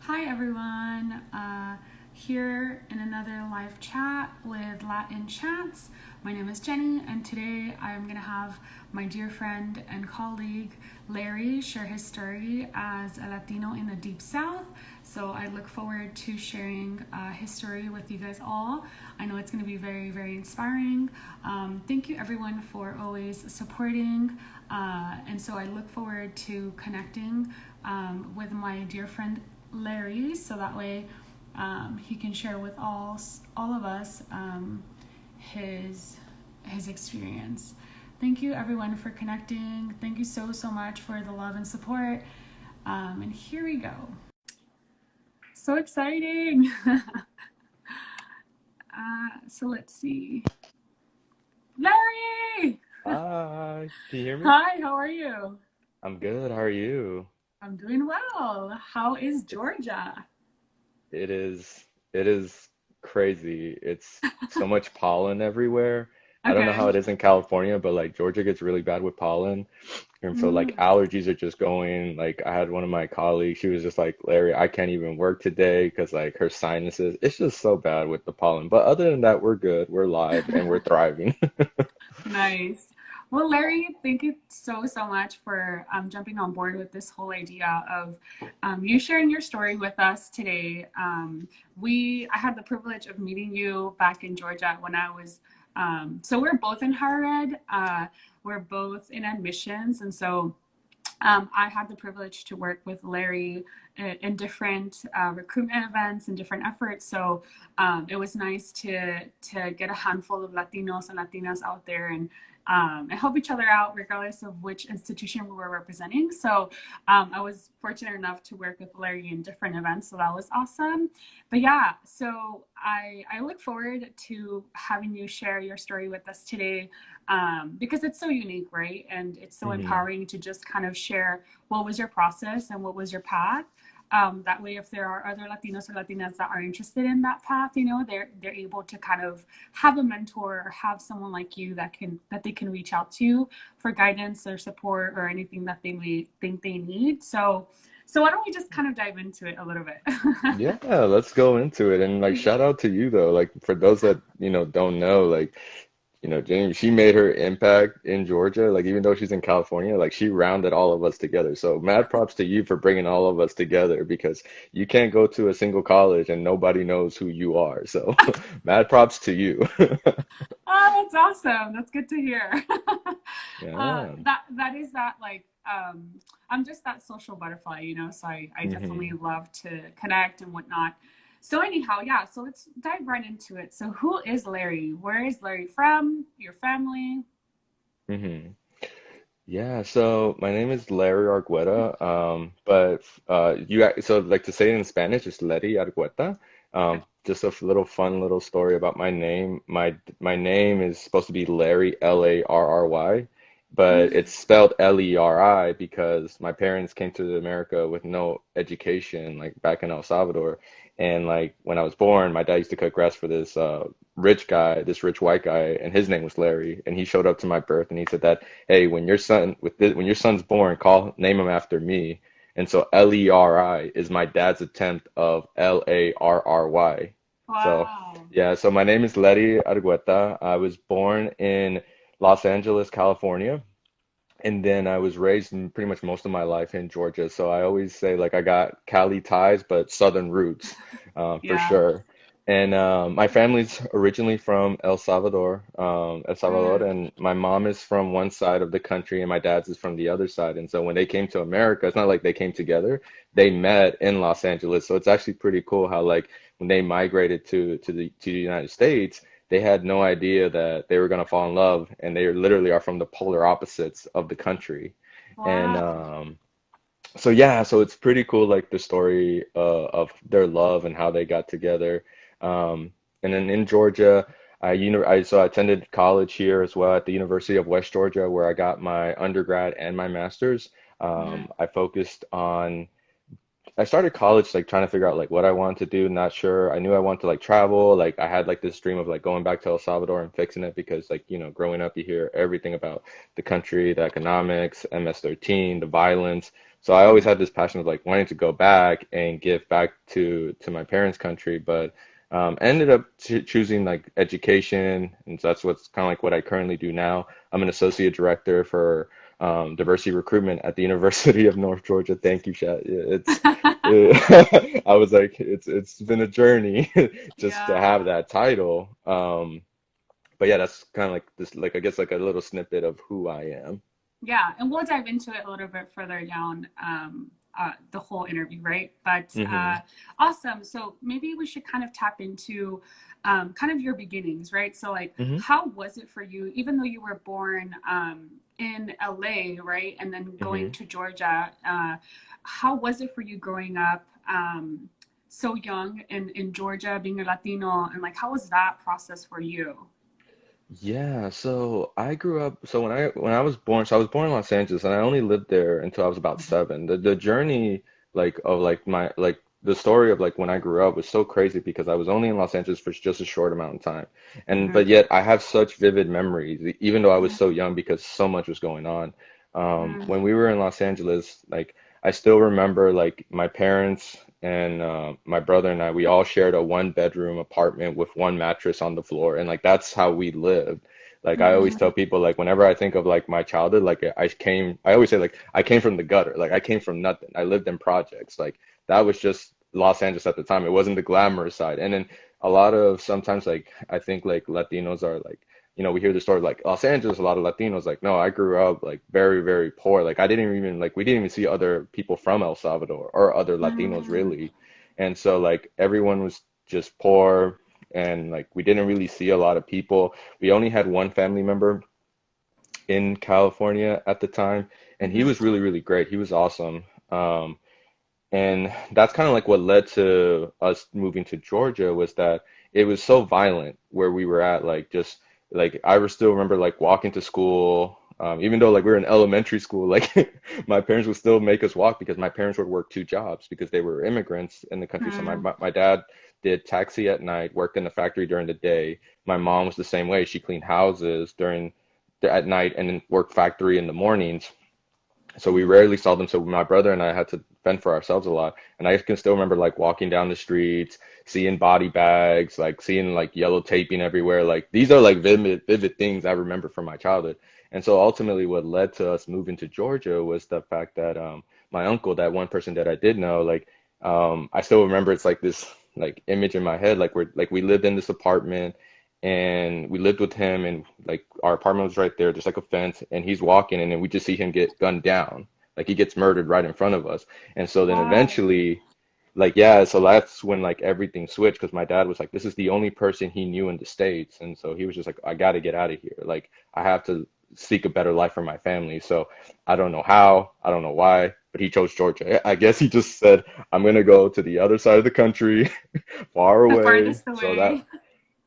Hi everyone, here in another live chat with Latin Chats. My name is Jenny, and today I'm going to have my dear friend and colleague Leri share his story as a Latino in the Deep South. So I look forward to sharing his story with you guys all. I know it's going to be very, very inspiring. Thank you everyone for always supporting. And so I look forward to connecting with my dear friend Leri, so that way he can share with all of us his experience. Thank you everyone for connecting. Thank you so much for the love and support. And here we go. So exciting. So let's see. Leri! Hi, can you hear me? Hi, how are you? I'm good. How are you? I'm doing well. How is It, Georgia? it is crazy. It's so much pollen everywhere. I don't know how Okay. it is in California, but like Georgia gets really bad with pollen. And so like Mm. allergies are just going. Like I had one of my colleagues, she was just like, Larry, I can't even work today because like her sinuses, it's just so bad with the pollen. But other than that, we're good. We're live and we're thriving. Nice. Well, Larry, thank you so much for jumping on board with this whole idea of you sharing your story with us today. I had the privilege of meeting you back in Georgia when I was. So we're both in higher ed. We're both in admissions, and so I had the privilege to work with Larry in different recruitment events and different efforts. So it was nice to get a handful of Latinos and Latinas out there and help each other out, regardless of which institution we were representing. So I was fortunate enough to work with Larry in different events, so that was awesome. But yeah, so I look forward to having you share your story with us today because it's so unique, right? And it's so hmm empowering to just kind of share what was your process and what was your path. That way, if there are other Latinos or Latinas that are interested in that path, they're able to kind of have a mentor or have someone like you that they can reach out to for guidance or support or anything that they may think they need. So why don't we just kind of dive into it a little bit? Yeah, let's go into it. And like shout out to you though. Like for those that, don't know, like James, she made her impact in Georgia. Like even though she's in California, like she rounded all of us together. So mad props to you for bringing all of us together because you can't go to a single college and nobody knows who you are. So mad props to you. Oh, that's awesome. That's good to hear. Yeah. That is that like I'm just that social butterfly, so I definitely hmm love to connect and whatnot. So anyhow, yeah, so let's dive right into it. So who is Larry? Where is Larry from? Your family? hmm Yeah, so my name is Leri Argueta, but so like to say it in Spanish, it's Leri Argueta. Just a little fun little story about my name. My name is supposed to be Larry, Larry, but it's spelled Leri because my parents came to America with no education, like back in El Salvador. And like when I was born, my dad used to cut grass for this rich guy, this rich white guy, and his name was Larry. And he showed up to my birth and he said that hey, when your son's born, name him after me. And so Leri is my dad's attempt of Larry. So Wow. yeah, so my name is Leri Argueta. I was born in Los Angeles, California, and then I was raised in pretty much most of my life in Georgia. So I always say like I got Cali ties, but Southern roots, for Yeah. sure. And my family's originally from El Salvador, Mm. and my mom is from one side of the country, and my dad's is from the other side. And so when they came to America, it's not like they came together; they met in Los Angeles. So it's actually pretty cool how like when they migrated to the United States they had no idea that they were going to fall in love, and they literally are from the polar opposites of the country. And Wow. so yeah, so it's pretty cool, like the story of their love and how they got together. And then in Georgia, so I attended college here as well at the University of West Georgia, where I got my undergrad and my master's. Mm. I focused on I started college like trying to figure out like what I wanted to do, not sure. I knew I wanted to like travel. Like I had like this dream of like going back to El Salvador and fixing it because like, growing up you hear everything about the country, the economics, MS-13, the violence. So I always had this passion of like wanting to go back and give back to my parents' country, but ended up choosing like education, and so that's what's kind of like what I currently do now. I'm an associate director for diversity recruitment at the University of North Georgia. Thank you, Chat. Yeah, I was like, it's been a journey just to have Yeah. that title. But yeah, that's kind of like this, like I guess like a little snippet of who I am. Yeah, and we'll dive into it a little bit further down the whole interview, right? But Hmm. awesome. So maybe we should kind of tap into kind of your beginnings, right? So, like, Hmm. how was it for you, even though you were born in LA, right? And then going Hmm. to Georgia, how was it for you growing up so young in Georgia, being a Latino? And like, how was that process for you? Yeah, so I grew up, so when I was born, so I was born in Los Angeles and I only lived there until I was about 7. The journey like of like my like the story of like when I grew up was so crazy because I was only in Los Angeles for just a short amount of time. And Mm-hmm. but yet I have such vivid memories, even though I was so young because so much was going on. When we were in Los Angeles, like I still remember like my parents and my brother and I, we all shared a 1 bedroom apartment with one mattress on the floor, and like that's how we lived. Like I always tell Mm-hmm. people, like whenever I think of like my childhood, like I always say like I came from the gutter, like I came from nothing. I lived in projects, like that was just Los Angeles at the time. It wasn't the glamorous side, and then a lot of sometimes like I think like Latinos are like we hear the story of, like Los Angeles, a lot of Latinos like, no, I grew up like very, very poor. Like I didn't even like we didn't even see other people from El Salvador or other Latinos Mm-hmm. really. And so like everyone was just poor and like we didn't really see a lot of people. We only had one family member in California at the time, and he Mm-hmm. was really, really great. He was awesome. And that's kind of like what led to us moving to Georgia was that it was so violent where we were at. Like just like still remember like walking to school, even though like we were in elementary school, like my parents would still make us walk because my parents would work 2 jobs because they were immigrants in the country. So my dad did taxi at night, worked in the factory during the day. My mom was the same way. She cleaned houses during at night and then worked factory in the mornings. So we rarely saw them. So my brother and I had to fend for ourselves a lot. And I can still remember like walking down the streets, seeing body bags, like seeing like yellow taping everywhere. Like these are like vivid things I remember from my childhood. And so ultimately what led to us moving to Georgia was the fact that my uncle, that one person that I did know, like I still remember it's like this like image in my head, like we lived in this apartment and we lived with him and like our apartment was right there, just like a fence, and he's walking and then we just see him get gunned down. Like he gets murdered right in front of us. And so then Wow. eventually like yeah, so that's when like everything switched because my dad was like, this is the only person he knew in the States. And so he was just like, I got to get out of here. Like I have to seek a better life for my family. So I don't know how, I don't know why, but he chose Georgia. I guess he just said, I'm gonna go to the other side of the country, far The away. farthest So that away.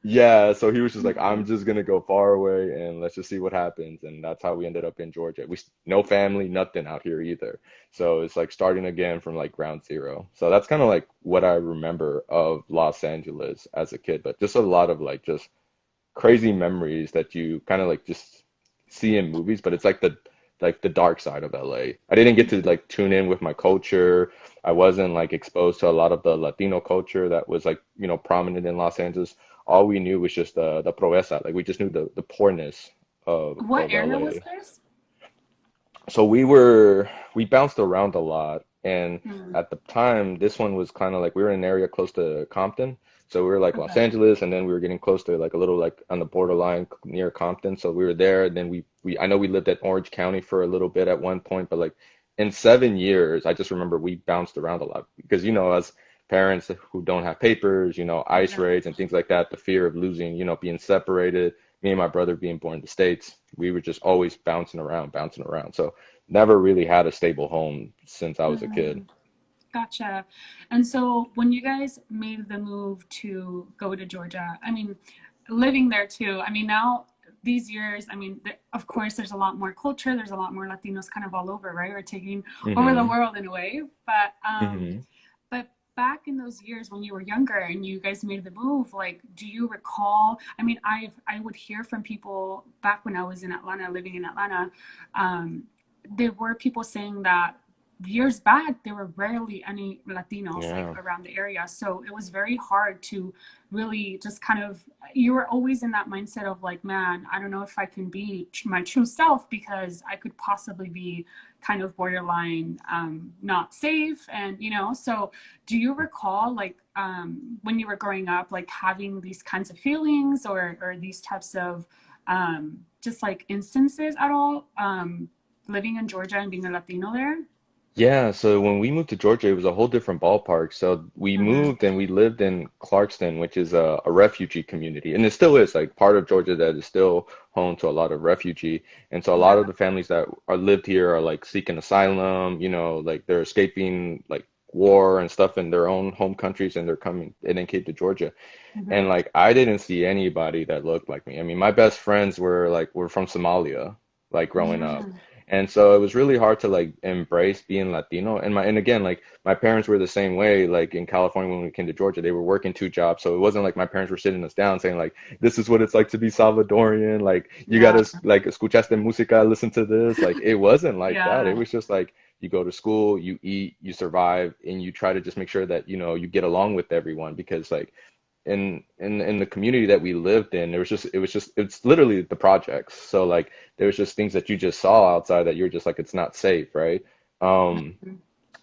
yeah, so he was just like, Mhm. I'm just gonna go far away and let's just see what happens. And that's how we ended up in Georgia. No family, nothing out here either. So it's like starting again from like ground zero. So that's kind of like what I remember of Los Angeles as a kid, but just a lot of like just crazy memories that you kind of like just see in movies, but it's like the dark side of LA. I didn't get to like tune in with my culture. I wasn't like exposed to a lot of the Latino culture that was like, prominent in Los Angeles. All we knew was just the pobreza. Like we just knew the poorness What of area was LA. this? So we bounced around a lot, and Hmm. at the time, this one was kind of like we were in an area close to Compton. So we were like Los Okay. Angeles, and then we were getting close to like a little like on the borderline near Compton. So we were there, and then we I know we lived at Orange County for a little bit at one point, but like in 7 years, I just remember we bounced around a lot because as parents who don't have papers, ICE Yeah. raids and things like that, the fear of losing, being separated, me and my brother being born in the States, we were just always bouncing around, bouncing around. So never really had a stable home since I was a kid. Hmm. Gotcha. And so when you guys made the move to go to Georgia, I mean, living there too, I mean, now these years, I mean, of course, there's a lot more culture, there's a lot more Latinos kind of all over, right? We're taking over the Hmm. world in a way. But Hmm. but back in those years when you were younger and you guys made the move, like, do you recall? I mean, I would hear from people back when I was in Atlanta, living in Atlanta. Um, there were people saying that years back, there were rarely any Latinos like Yeah. around the area. So it was very hard to really just kind of, you were always in that mindset of like, man, I don't know if I can be my true self because I could possibly be kind of borderline not safe. And, so do you recall like when you were growing up, like having these kinds of feelings or these types of just like instances at all, living in Georgia and being a Latino there? Yeah, so when we moved to Georgia, it was a whole different ballpark. So we Mm-hmm. moved and we lived in Clarkston, which is a refugee community. And it still is like part of Georgia that is still home to a lot of refugee. And so a lot Yeah. of the families that are lived here are like seeking asylum, like they're escaping like war and stuff in their own home countries and they're coming and then came to Georgia. And Mm-hmm. like I didn't see anybody that looked like me. I mean, my best friends were from Somalia, like growing up. Yeah. And so it was really hard to like embrace being Latino. And again, like my parents were the same way, like in California when we came to Georgia, they were working two jobs. So it wasn't like my parents were sitting us down saying like, this is what it's like to be Salvadorian. Like you Yeah. gotta like escuchaste música, listen to this. Like it wasn't like that. It Yeah. was just like you go to school, you eat, you survive, and you try to just make sure that, you get along with everyone because like in the community that we lived in, it's literally the projects. So like there was just things that you just saw outside that you're just like it's not safe, right? Um,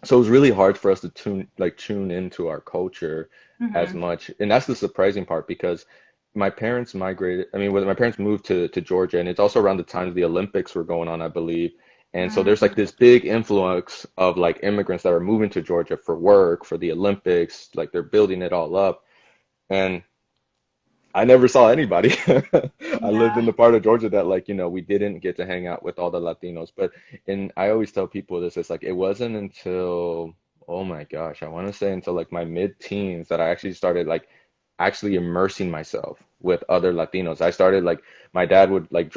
so it was really hard for us to tune into our culture as Mm-hmm. much, and that's the surprising part because my parents migrated. I mean, when my parents moved to Georgia, and it's also around the time the Olympics were going on, I believe. And so there's like Mm-hmm. this big influx of like immigrants that are moving to Georgia for work, for the Olympics, like they're building it all up. And I never saw anybody. I lived Yeah. in the part of Georgia that like, we didn't get to hang out with all the Latinos. But and I always tell people this, it's like it wasn't until, oh my gosh, I want to say until like my mid-teens that I actually started like actually immersing myself with other Latinos. I started like my dad would like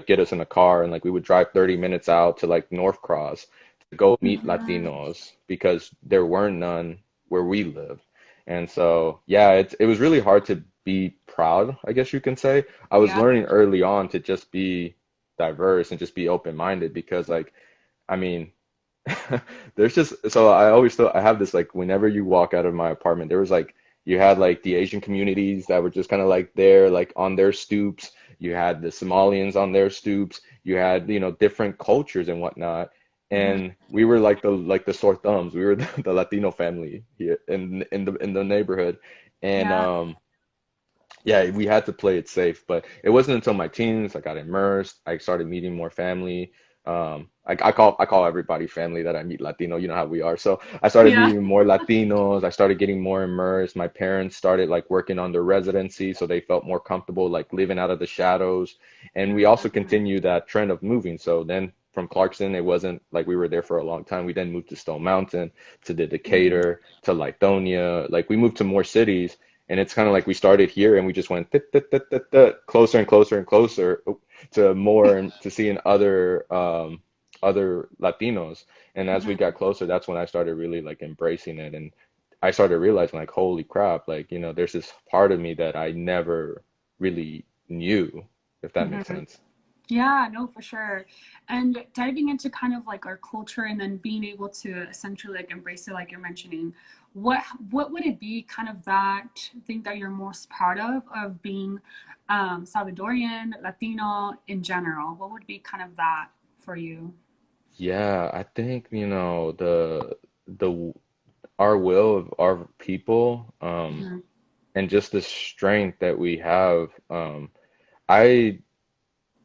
get us in a car and like we would drive 30 minutes out to like North Cross to go meet Mm-hmm. Latinos because there weren't none where we lived. And so, yeah, it was really hard to be proud, I guess you can say. I was Yeah. learning early on to just be diverse and just be open-minded because, like, I mean, there's just so I always thought I have this like whenever you walk out of my apartment, there was like you had like the Asian communities that were just kind of like there, like on their stoops. You had the Somalians on their stoops. You had, different cultures and whatnot. Mm-hmm. And we were like the sore thumbs. We were the Latino family here in the neighborhood. And Yeah. yeah, we had to play it safe, but it wasn't until my teens I got immersed. I started meeting more family. I call everybody family that I meet Latino. You know how we are. So I started Yeah. meeting more Latinos. I started getting more immersed. My parents started like working on their residency, so they felt more comfortable like living out of the shadows. And we also Mm-hmm. continued that trend of moving. So then from Clarkston, it wasn't like we were there for a long time. We then moved to Stone Mountain, to the Mm-hmm. Decatur, to Lithonia. Like we moved to more cities. And it's kind of like we started here and we just went closer and closer and closer to more and to seeing other Latinos. And as we Mm-hmm. got closer, that's when I started really like embracing it. And I started realizing like, holy crap, like, there's this part of me that I never really knew, if that makes Mm-hmm. sense. Yeah, no, for sure. And diving into kind of like our culture and then being able to essentially like embrace it, like you're mentioning, what would it be kind of that thing that you're most proud of being Salvadorian, Latino in general? What would be kind of that for you? Yeah, I think, the our will of our people, Mm-hmm. and just the strength that we have. I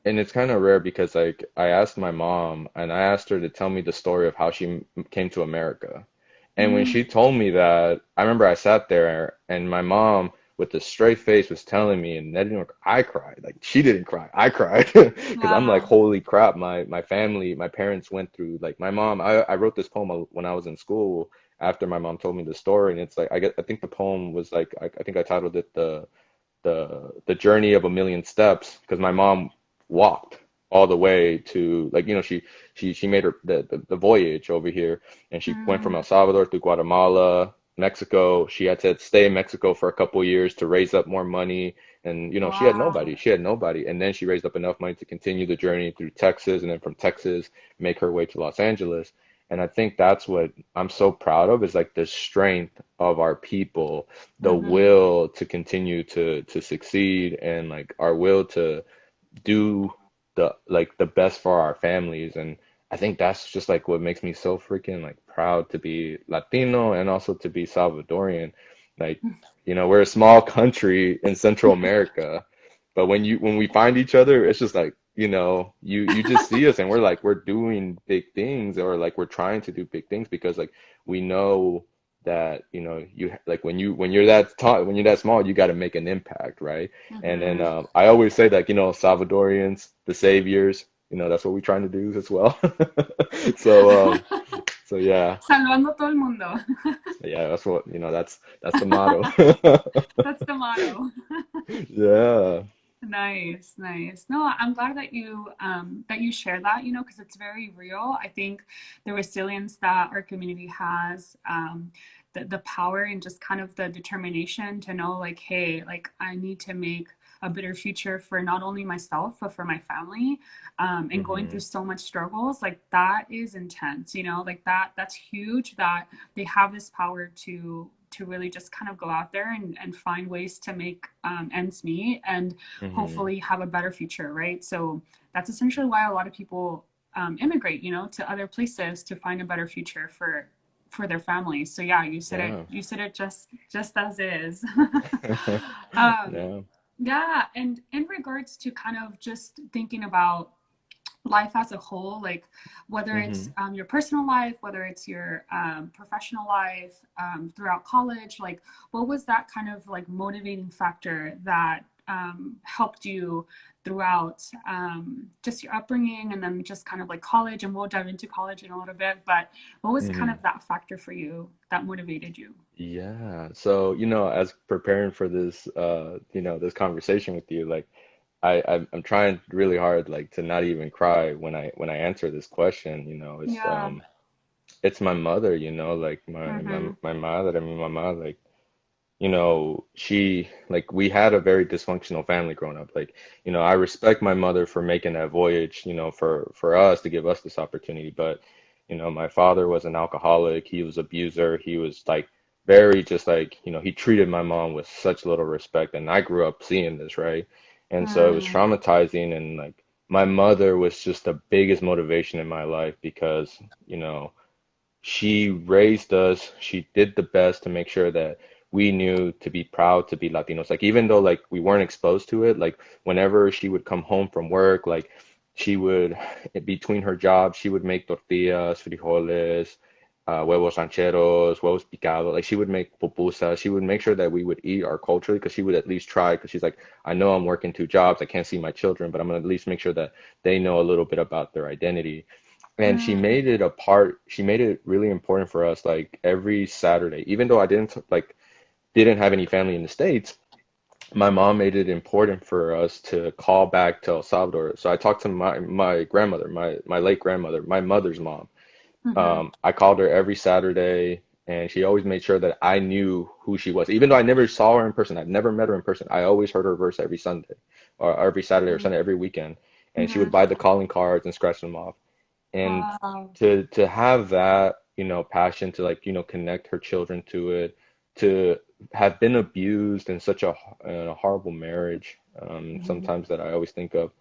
And it's kind of rare because like I asked my mom and I asked her to tell me the story of how she came to America. And when she told me that, I remember I sat there and my mom with a straight face was telling me, and that didn't work. I cried. Like she didn't cry. I cried because I'm like, Wow. holy crap, my family, my parents went through like my mom. I wrote this poem when I was in school after my mom told me the story, and it's like I think the poem was like I think I titled it the journey of a million steps because my mom walked all the way to like she made the voyage over here and she went from El Mm, Salvador through Guatemala, Mexico. She had to stay in Mexico for a couple of years to raise up more money and wow. she had nobody and then she raised up enough money to continue the journey through Texas and then from Texas make her way to Los Angeles. And I think that's what I'm so proud of is like the strength of our people, the Mm-hmm. will to continue to succeed and like our will to do the best for our families. And I think that's just like what makes me so freaking like proud to be Latino and also to be Salvadorian. Like, we're a small country in Central America, but when we find each other, it's just like, you just see us and we're doing big things, or like we're trying to do big things because like we know that, you like when you're that small, you got to make an impact, right? And then Mm-hmm. I always say that, Salvadorians, the saviors, that's what we're trying to do as well. So so yeah, Salvando todo el mundo. yeah, that's what, that's the motto. That's the motto. Yeah. Nice, nice. No, I'm glad that you share that, because it's very real. I think the resilience that our community has, the power and just kind of the determination to know like, hey, like I need to make a better future for not only myself but for my family, and going through Hmm. so much struggles, like that is intense, like that's huge that they have this power to really just kind of go out there and find ways to make ends meet and Hmm. hopefully have a better future, right? So that's essentially why a lot of people immigrate, to other places to find a better future for their families. So yeah, Yeah. you said it just as is. um, Yeah. yeah, and in regards to kind of just thinking about life as a whole, like whether it's Hmm. your personal life, whether it's your professional life, throughout college, like what was that kind of like motivating factor that helped you throughout just your upbringing and then just kind of like college? And we'll dive into college in a little bit, but what was kind Hmm. of that factor for you that motivated you? Yeah. So, as preparing for this, this conversation with you, like I'm trying really hard, like to not even cry when I answer this question. Yeah. It's my mother, like Mm-hmm. my mother, my mom, like, she, like, we had a very dysfunctional family growing up. Like, I respect my mother for making that voyage, for us to give us this opportunity. But, my father was an alcoholic. He was abuser. He was like very just like, he treated my mom with such little respect. And I grew up seeing this, right? And so it was Mm-hmm. traumatizing. And like, my mother was just the biggest motivation in my life because, you know, she raised us. She did the best to make sure that we knew to be proud to be Latinos. Like even though like we weren't exposed to it, like whenever she would come home from work, like she would between her jobs, she would make tortillas, frijoles, huevos rancheros, huevos picados. Like she would make pupusas. She would make sure that we would eat our culture because she would at least try. Because she's like, I know I'm working two jobs, I can't see my children, but I'm gonna at least make sure that they know a little bit about their identity. And she made it really important for us, like every Saturday, even though I didn't have any family in the States, my mom made it important for us to call back to El Salvador. So I talked to my grandmother, my late grandmother, my mother's mom. Mm-hmm. I called her every Saturday, and she always made sure that I knew who she was. Even though I never saw her in person, I've never met her in person, I always heard her verse every Sunday, or every Saturday or Sunday, every weekend. And she Mm-hmm. would buy the calling cards and scratch them off. And Wow. to have that, passion to like, connect her children to it, to have been abused in such in a horrible marriage, Mm-hmm. sometimes that I always think of,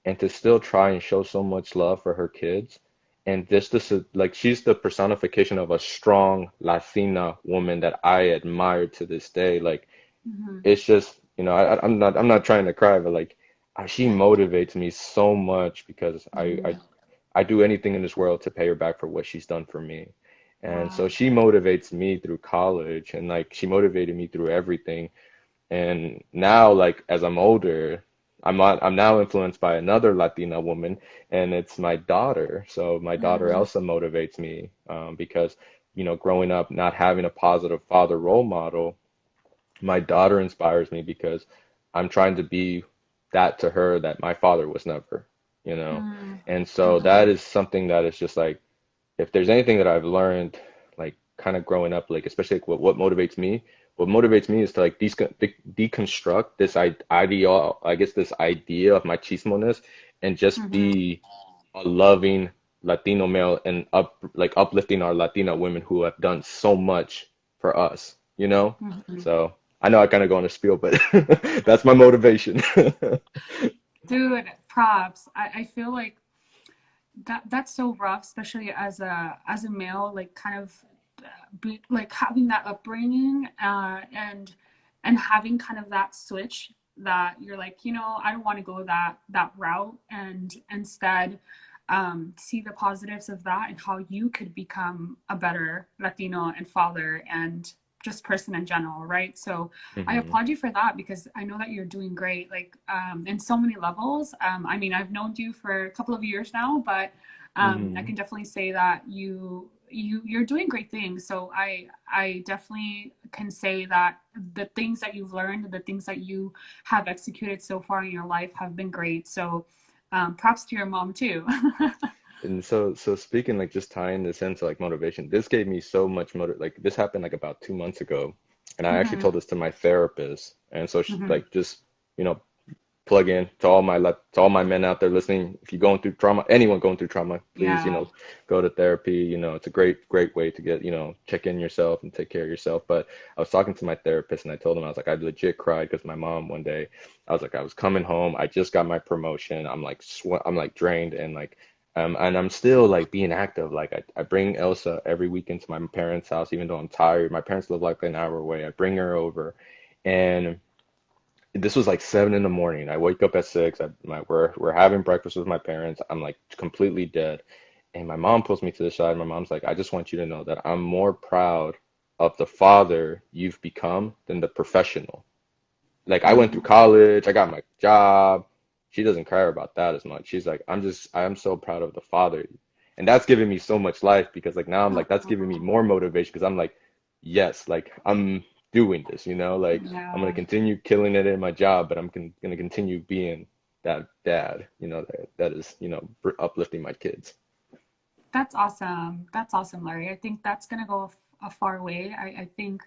and to still try and show so much love for her kids. And this is like she's the personification of a strong Latina woman that I admire to this day. Like Mm-hmm. it's just, I'm not trying to cry, but like she motivates me so much because Mm. I do anything in this world to pay her back for what she's done for me. And so Wow. she motivates me through college and like she motivated me through everything. And now like as I'm older, I'm now influenced by another Latina woman and it's my daughter. So my daughter Mm. Elsa motivates me because growing up not having a positive father role model, my daughter inspires me because I'm trying to be that to her that my father was never, you know. Mm. And so Mm-hmm. that is something that is just like, if there's anything that I've learned, like kind of growing up, like especially like what motivates me is to like deconstruct this idea, I guess this idea of machismo-ness and just Mm-hmm. be a loving, Latino male and uplifting our Latina women who have done so much for us, you know? Mhm. So I know I kind of go on a spiel, but that's my motivation. Dude, props. I feel like that's so rough, especially as a male, like kind of like having that upbringing, and having kind of that switch that you're like, I don't want to go that route, and instead see the positives of that and how you could become a better Latino and father and just person in general, right? So I Hmm. applaud you for that because I know that you're doing great, like in so many levels. I mean, I've known you for a couple of years now, but I Hmm. can definitely say that you're doing great things. So I definitely can say that the things that you've learned, the things that you have executed so far in your life have been great. So props to your mom too. And so speaking like just tying this into like motivation, this gave me so much like this happened like about 2 months ago, and I actually Hmm. told this to my therapist, and so she, Hmm. like just you know plug in to all my men out there listening. If you're going through trauma, anyone going through trauma, please, Yeah. go to therapy. It's a great way to get, check in yourself and take care of yourself. But I was talking to my therapist and I told him, I was like, I legit cried because my mom one day, I was like, I was coming home, I just got my promotion. I'm like drained and I'm still like being active. Like I bring Elsa every weekend to my parents' house, even though I'm tired. My parents live like an hour away. I bring her over. And this was like 7 in the morning. I wake up at 6. We're having breakfast with my parents. I'm like completely dead. And my mom pulls me to the side. My mom's like, I just want you to know that I'm more proud of the father you've become than the professional. Like I went through Mm. college, I got my job. She doesn't care about that as much. She's like, I'm so proud of the father. And that's giving me so much life because like now I'm like, that's giving me more motivation because I'm like, yes, like I'm doing this, like I'm gonna Yeah. continue killing it in my job, but gonna continue being that dad, that is, uplifting my kids. That's awesome. That's awesome, Larry. I think that's going to go a far way. I think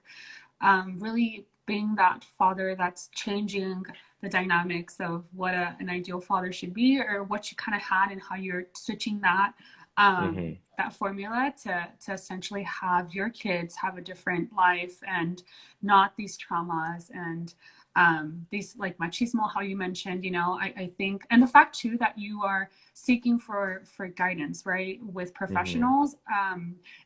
really being that father that's changing the dynamics of what an ideal father should be, or what you kind of had, and how you're switching Hmm. that formula to essentially have your kids have a different life and not these traumas and these like machismo, how you mentioned. I think, and the fact too that you are seeking for guidance, right, with Hmm. professionals,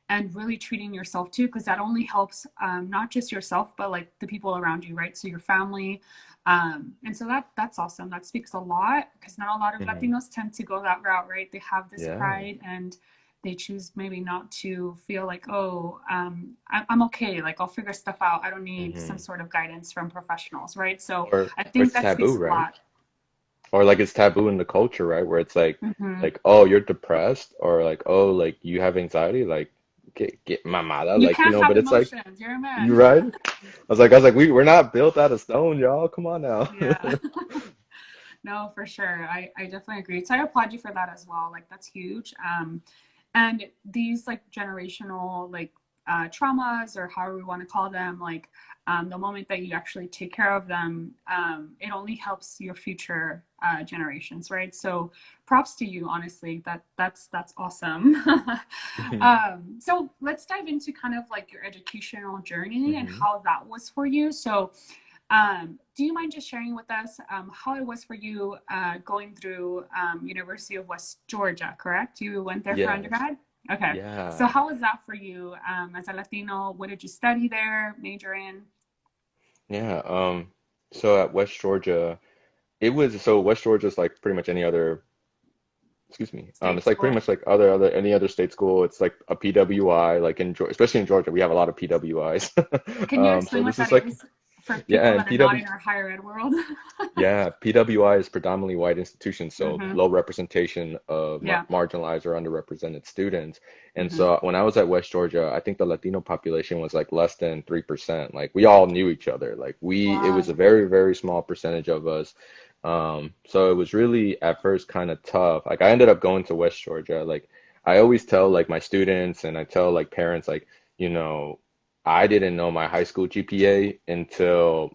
and really treating yourself too, because that only helps, not just yourself but like the people around you, right? So your family, and so that's awesome. That speaks a lot because not a lot of Hmm. Latinos tend to go that route, right? They have this Yeah. pride and they choose maybe not to feel like, oh, I'm okay, like I'll figure stuff out, I don't need some Hmm. sort of guidance from professionals, right? So I Or think it's that taboo, speaks a right? lot. Or like it's taboo in the culture, right? Where it's Hmm. like, oh, you're depressed, or like, oh, like you have anxiety, like get mamada, You like, can't have but it's like, emotions, you're a you man. right? I was like, we're not built out of stone, y'all. Come on now. Yeah. No, for sure. I definitely agree. So I applaud you for that as well. Like that's huge. And these like generational like traumas, or however we want to call them, like the moment that you actually take care of them, it only helps your future generations, right? So props to you, honestly. That's awesome. Hmm. So let's dive into kind of like your educational journey and Hmm. how that was for you. So do you mind just sharing with us how it was for you going through University of West Georgia, correct? You went there for Yes. undergrad? Okay. So Yeah. how was that for you as a Latino? What did you study there, major in? Yeah. So at West Georgia, West Georgia is like pretty much any other, excuse me. State It's like pretty school? much like any other state school. It's like a PWI, like especially in Georgia, we have a lot of PWIs. Can you explain So what this is that like, is for yeah, people and that are not PW, in our higher ed world? yeah, PWI is predominantly white institutions, so Hmm. low representation of Yeah. marginalized or underrepresented students. And Hmm. so when I was at West Georgia, I think the Latino population was like less than 3%. Like we all knew each other. It was a Wow. very, very small percentage of us. So it was really at first kind of tough. Like I ended up going to West Georgia. Like I always tell like my students and I tell like parents like, you know, I didn't know my high school GPA until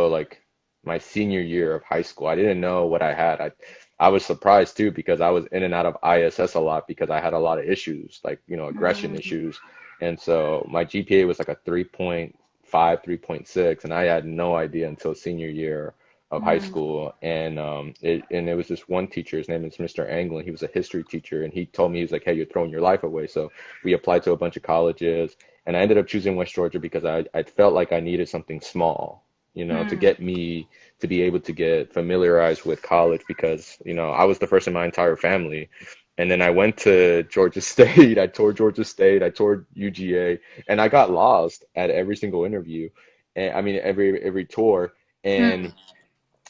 like my senior year of high school. I didn't know what I had. I was surprised too because I was in and out of ISS a lot because I had a lot of issues, like, aggression Mm, issues. And so my GPA was like a 3.5, 3.6, and I had no idea until senior year of high mm. school. And it was this one teacher, his name is Mr. Anglin. He was a history teacher, and he told me, he was like, "Hey, you're throwing your life away." So we applied to a bunch of colleges, and I ended up choosing West Georgia because I felt like I needed something small, to Mm. get me to be able to get familiarized with college because, I was the first in my entire family. And then I went to Georgia State. I toured Georgia State. I toured UGA, and I got lost at every single interview. And I mean, every tour. Mm.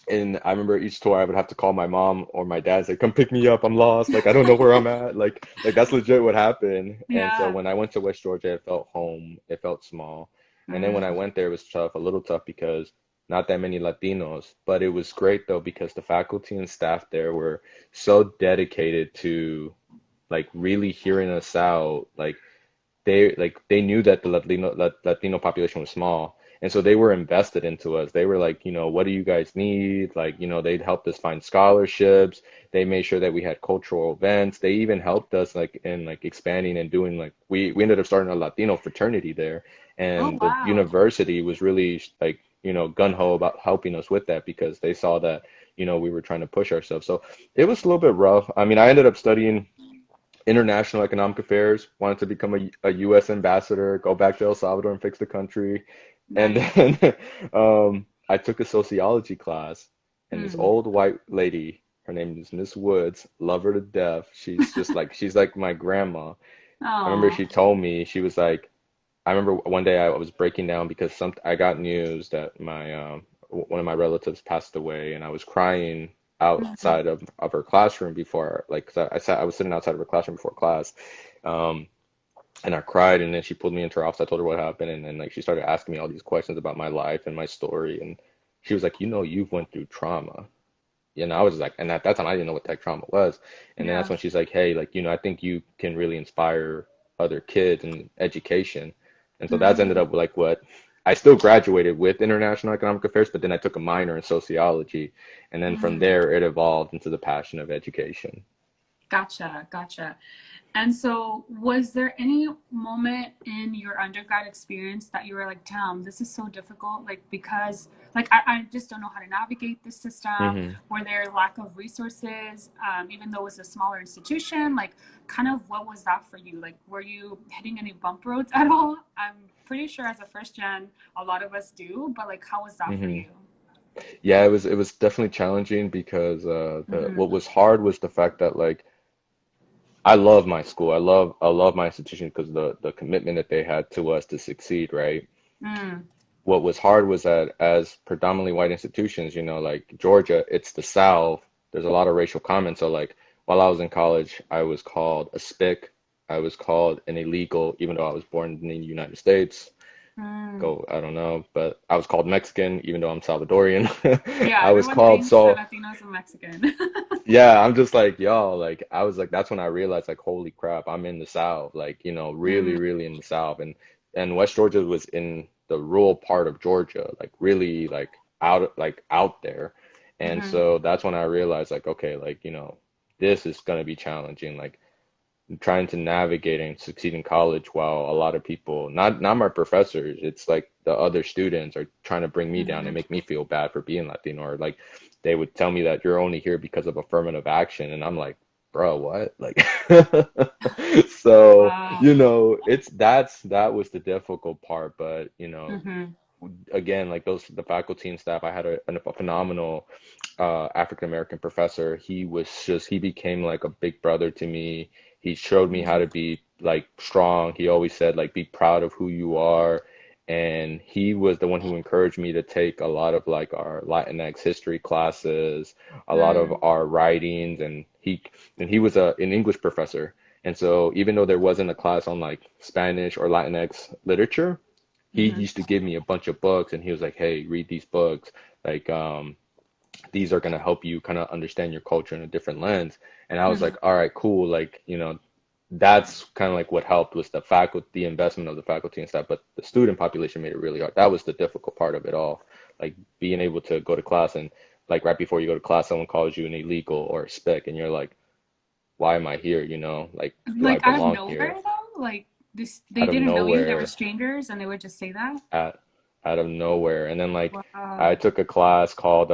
And I remember each tour I would have to call my mom or my dad, say, "Come pick me up. I'm lost. Like I don't know where I'm at." Like that's legit what happened. And so Yeah. when I went to West Georgia, it felt home. It felt small. And then when I Mm. went there, it was tough, a little tough because not that many Latinos. But it was great though because the faculty and staff there were so dedicated to like really hearing us out. They knew that the Latino population was small, and so they were invested into us. They were like, what do you guys need? Like, they'd helped us find scholarships. They made sure that we had cultural events. They even helped us like in like expanding and doing like we ended up starting a Latino fraternity there, Oh, and the wow. university was really like, gung ho about helping us with that because they saw that, we were trying to push ourselves. So it was a little bit rough. I mean, I ended up studying international economic affairs, wanted to become a U.S. ambassador, go back to El Salvador and fix the country. And Nice. then I took a sociology class, and this Mm. old white lady, her name is Miss Woods, love her to death. She's like my grandma. I remember Oh. she told me, she was like, I remember one day I was breaking down because I got news that my one of my relatives passed away, and I was crying Mm. outside of her classroom before, like 'cause I was sitting outside of her classroom before class, um, and I cried, and then she pulled me into her office. I told her what happened, and then like she started asking me all these questions about my life and my story, and she was like, you've went through trauma. I was like, and at that time I didn't know what tech trauma was, and then that's Yeah. when she's like, hey, like I think you can really inspire other kids in education, and so that's ended Mm. up like what I still graduated with international economic affairs, but then I took a minor in sociology, and then from Mm. there it evolved into the passion of education. Gotcha. Gotcha. And so, was there any moment in your undergrad experience that you were like, damn, this is so difficult? Like, because, like, I just don't know how to navigate this system. Hmm. Were there lack of resources, even though it was a smaller institution? Like, kind of what was that for you? Like, were you hitting any bump roads at all? I'm pretty sure as a first gen, a lot of us do, but like, how was that for Hmm. you? Yeah, it was definitely challenging because the Mm-hmm. what was hard was the fact that like I love my school. I love my institution because the commitment that they had to us to succeed, right? Mm. What was hard was that as predominantly white institutions, like Georgia, it's the South. There's a lot of racial comments. So like while I was in college, I was called a spick. I was called an illegal, even though I was born in the United States. Mm. Go, I don't know, but I was called Mexican, even though I'm Salvadorian. Yeah, I was everyone called thinks that so. Latinos are Mexican. Yeah, I'm just like, yo, like I was like that's when I realized like holy crap, I'm in the South, like, really, Mm. really in the South. And West Georgia was in the rural part of Georgia, like really like out there. And Mm-hmm. so that's when I realized like, okay, like, this is gonna be challenging. Like trying to navigate and succeed in college while a lot of people, not my professors, it's like the other students are trying to bring me down and Mm-hmm. make me feel bad for being Latino, or like they would tell me that you're only here because of affirmative action, and I'm like, bro, what? Like, so Wow. that was the difficult part, but Mm-hmm. again, like the faculty and staff, I had a phenomenal African American professor. He became like a big brother to me. He showed me how to be like strong. He always said like be proud of who you are. And he was the one who encouraged me to take a lot of like our Latinx history classes, a lot of Mm-hmm. our writings, and he was an English professor. And so even though there wasn't a class on like Spanish or Latinx literature, he Mm-hmm. used to give me a bunch of books, and he was like, "Hey, read these books. Like, these are gonna help you kind of understand your culture in a different lens." And I was Mm-hmm. like, "All right, cool. Like, that's kind of like what helped was the faculty, the investment of the faculty and staff, but the student population made it really hard. That was the difficult part of it all. Like being able to go to class and like right before you go to class, someone calls you an illegal or a spec, and you're like, why am I here? You know, like, do I Like out of belong here? nowhere though? Like this they Out of didn't know you, they were nowhere, strangers and they would just say that? out out of nowhere. And then like I Wow. took a class called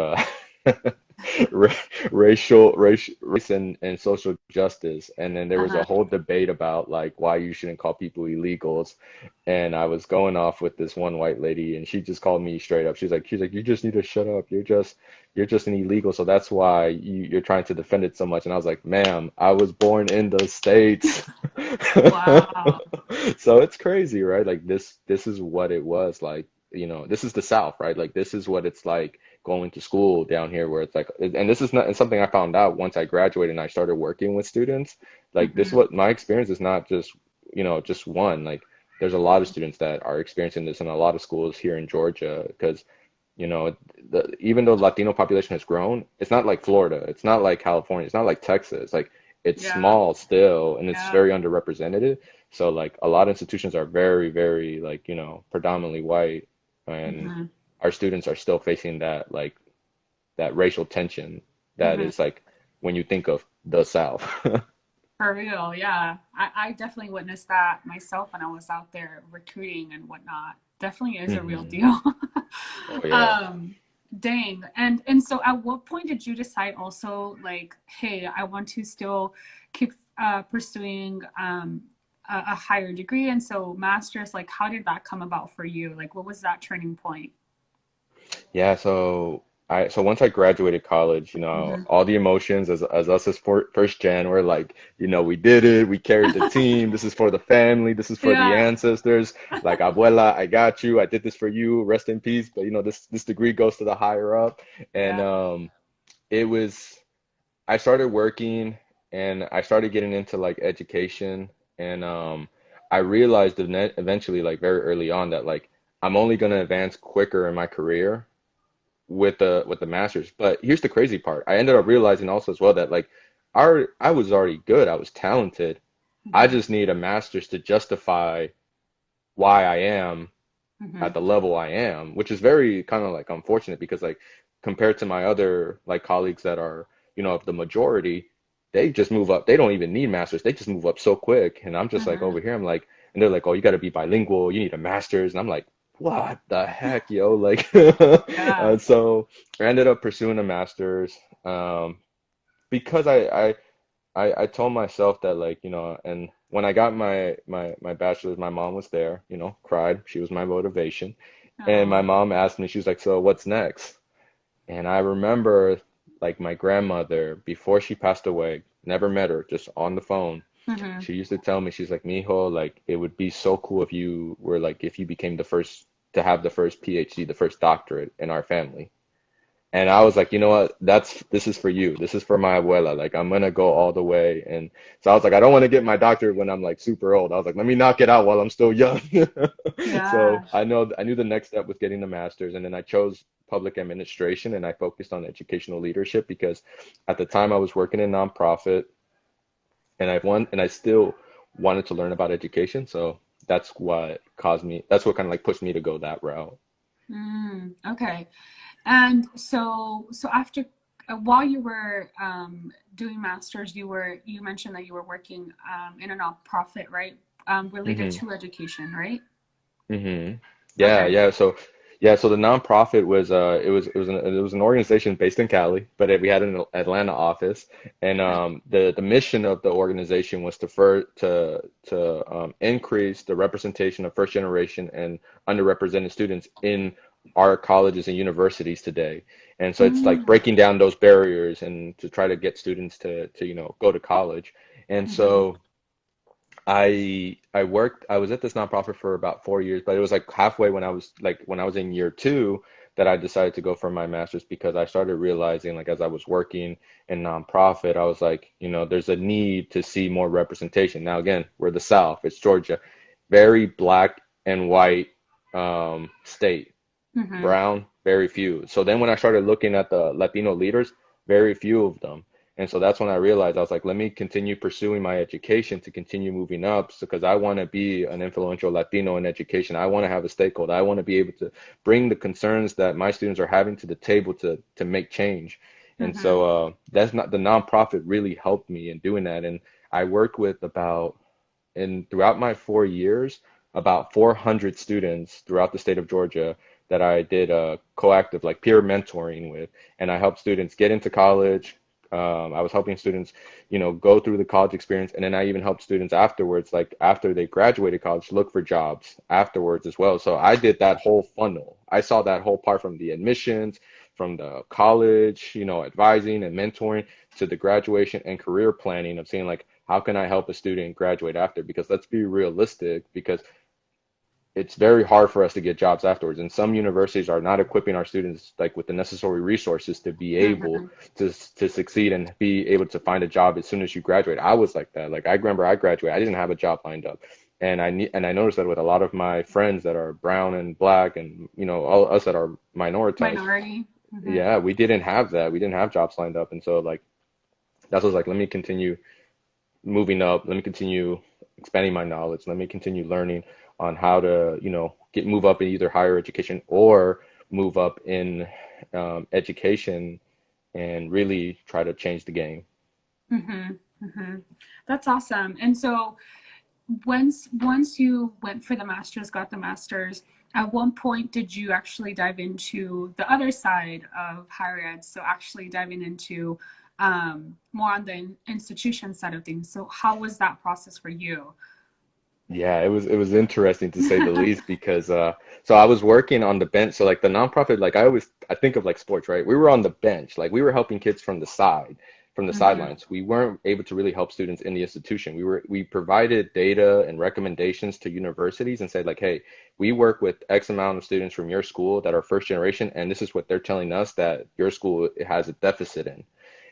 ra- race and social justice, and then there was a Uh-huh. whole debate about like why you shouldn't call people illegals. And I was going off with this one white lady, and she just called me straight up. She's like, you just need to shut up. You're just an illegal, so that's why you're trying to defend it so much. And I was like, ma'am, I was born in the States. Wow. So it's crazy, right? Like this is what it was like, this is the South, right? Like this is what it's like going to school down here where it's like, and this is not, and something I found out once I graduated and I started working with students. Like this, Hmm. what my experience is not just, just one. Like there's a lot of students that are experiencing this in a lot of schools here in Georgia because, even though Latino population has grown, it's not like Florida, it's not like California, it's not like Texas. Like it's Yeah. small still and it's Yeah. very underrepresented. So like a lot of institutions are very, very like, predominantly white, and Hmm. our students are still facing that like that racial tension that Hmm. is like when you think of the South. For real, yeah. I definitely witnessed that myself when I was out there recruiting and whatnot. Definitely is a real Hmm. deal. Oh yeah. Um, dang. And so at what point did you decide also like, hey, I want to still keep pursuing a higher degree and so master's, like how did that come about for you? Like what was that turning point? Yeah, so once I graduated college, Hmm. all the emotions as us as first gen, we're like, we did it, we carried the team, this is for the family, this is for the Yeah. ancestors, like abuela, I got you, I did this for you, rest in peace. But this degree goes to the higher up. And Yeah. it was I started working and I started getting into like education, and I realized eventually, like very early on, that like I'm only gonna advance quicker in my career with the masters. But here's the crazy part. I ended up realizing also as well that like I was already good. I was talented. I Hmm. just need a master's to justify why I am Hmm. at the level I am, which is very kind of like unfortunate because like compared to my other like colleagues that are, of the majority, they just move up. They don't even need masters. They just move up so quick. And I'm just like Hmm. over here, I'm like, and they're like, oh, you got to be bilingual. You need a master's. And I'm like, what the heck, yo? Like, Yeah. so I ended up pursuing a master's because I told myself that like, and when I got my bachelor's, my mom was there, cried. She was my motivation. And my Oh. mom asked me, she was like, so what's next? And I remember like my grandmother, before she passed away, never met her, just on the phone. Hmm. She used to tell me, she's like, Mijo, like it would be so cool if you were like, if you became the first to have the first PhD, the first doctorate in our family. And I was like, you know what? This is for you. This is for my abuela. Like I'm gonna go all the way. And so I was like, I don't want to get my doctorate when I'm like super old. I was like, let me knock it out while I'm still young. So Yeah. I knew the next step was getting the master's, and then I chose public administration and I focused on educational leadership because at the time I was working in nonprofit, and I still wanted to learn about education. So that's what kind of like pushed me to go that route. Okay. And so after while you were doing masters, you mentioned that you were working in a nonprofit, right? Related Hmm. to education, right? Hmm. Yeah, Okay. yeah. So the nonprofit was it was an organization based in Cali, but we had an Atlanta office, and Okay. the mission of the organization was to increase the representation of first generation and underrepresented students in our colleges and universities today. And so it's like Mm, breaking down those barriers and to try to get students to go to college. And mm-hmm, so I was at this nonprofit for about 4 years, but it was like halfway when I was in year two that I decided to go for my master's because I started realizing like as I was working in nonprofit, I was like, there's a need to see more representation. Now again, we're the South, it's Georgia, very black and white state. mm-hmm, Brown, very few. So then when I started looking at the Latino leaders, very few of them. And so that's when I realized I was like, let me continue pursuing my education to continue moving up, because I want to be an influential Latino in education. I want to have a stakeholder. I want to be able to bring the concerns that my students are having to the table to make change. And so Mm-hmm. that's not the nonprofit really helped me in doing that. And I worked with and throughout my 4 years, about 400 students throughout the state of Georgia that I did coactive, like peer mentoring with, and I helped students get into college. I was helping students, go through the college experience, and then I even helped students afterwards, like after they graduated college, look for jobs afterwards as well. So I did that whole funnel. I saw that whole part from the admissions, from the college, advising and mentoring to the graduation and career planning of seeing like how can I help a student graduate after? Because let's be realistic, because it's very hard for us to get jobs afterwards. And some universities are not equipping our students like with the necessary resources to be able Mm-hmm. to succeed and be able to find a job as soon as you graduate. I was like that. Like I remember I graduated, I didn't have a job lined up. And I noticed that with a lot of my friends that are brown and black and all us that are minoritized, Minority. Mm-hmm. yeah, we didn't have that. We didn't have jobs lined up. And so like that's what I was like, let me continue moving up. Let me continue expanding my knowledge. Let me continue learning on how to, move up in either higher education or move up in education and really try to change the game. Mm-hmm. Mm-hmm. That's awesome. And so once you went for the master's, got the master's, at one point did you actually dive into the other side of higher ed? So actually diving into more on the institution side of things. So how was that process for you? Yeah, it was interesting to say the least because so I was working on the bench. So like the nonprofit, like I think of like sports, right? We were on the bench, like we were helping kids from the side, from the Mm-hmm. sidelines. We weren't able to really help students in the institution. We provided data and recommendations to universities and said like, hey, we work with X amount of students from your school that are first generation, and this is what they're telling us that your school has a deficit in.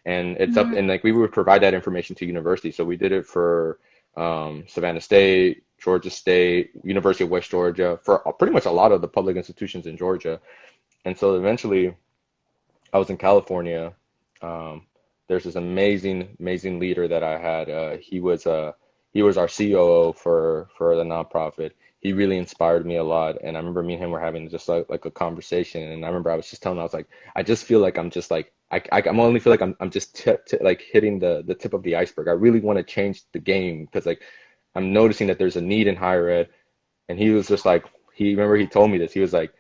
And it's up, and like we would provide that information to universities. So we did it for Savannah State, Georgia State, University of West Georgia, for pretty much a lot of the public institutions in Georgia. And so eventually I was in California. Um, there's this amazing leader that I had. He was our COO for the nonprofit. He really inspired me a lot, and I remember me and him were having just like a conversation. And I remember I was just telling him, I was like, I just feel like I'm just like I'm only feel like I'm just like hitting the tip of the iceberg. I really want to change the game because like I'm noticing that there's a need in higher ed. And he was just like, he told me this. He was like,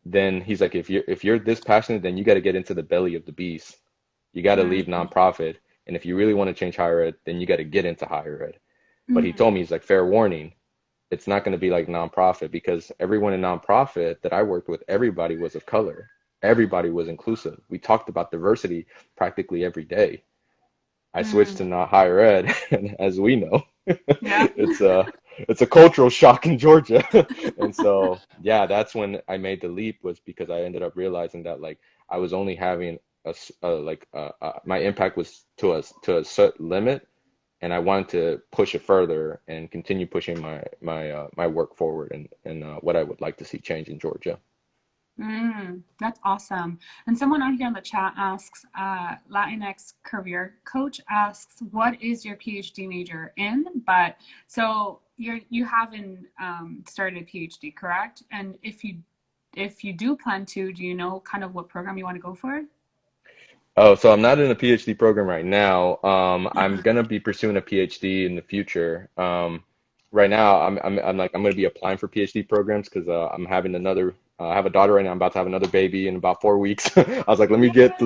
then he's like, if you're this passionate, then you got to get into the belly of the beast. You got to leave nonprofit, and if you really want to change higher ed, then you got to get into higher ed. But he told Mm-hmm. me, he's like, fair warning, it's not going to be like nonprofit, because everyone in nonprofit that I worked with, everybody was of color, everybody was inclusive. We talked about diversity practically every day. I switched Mm-hmm. to not higher ed, and as we know, Yeah. it's a cultural shock in Georgia. And so yeah, that's when I made the leap, was because I ended up realizing that like I was only having my impact was to a certain limit, and I wanted to push it further and continue pushing my work forward, and what I would like to see change in Georgia. That's awesome. And someone on here in the chat asks, Latinx career coach asks, what is your PhD major in? But so you haven't started a PhD, correct? And if you do plan to, do you know kind of what program you want to go for? Oh, so I'm not in a PhD program right now. I'm gonna be pursuing a PhD in the future. Right now, I'm gonna be applying for PhD programs because I'm having another. I have a daughter right now. I'm about to have another baby in about 4 weeks. I was like, let me get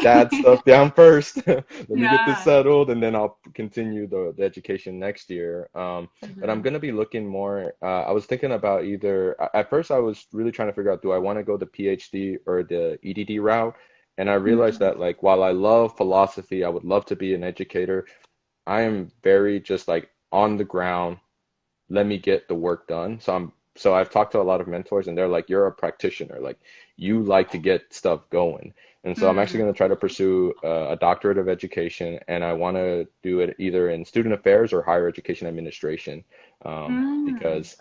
dad Yay! stuff down first. Let me get this Yeah. settled, and then I'll continue the education next year. But I'm Hmm. gonna be looking more. I was thinking about either. At first, I was really trying to figure out, do I want to go the PhD or the EDD route? And I realized Hmm. that like while I love philosophy, I would love to be an educator. I am very just like on the ground, let me get the work done. So I've talked to a lot of mentors, and they're like, you're a practitioner, like you like to get stuff going. And so I'm actually Mm. going to try to pursue a doctorate of education, and I want to do it either in student affairs or higher education administration, Mm. because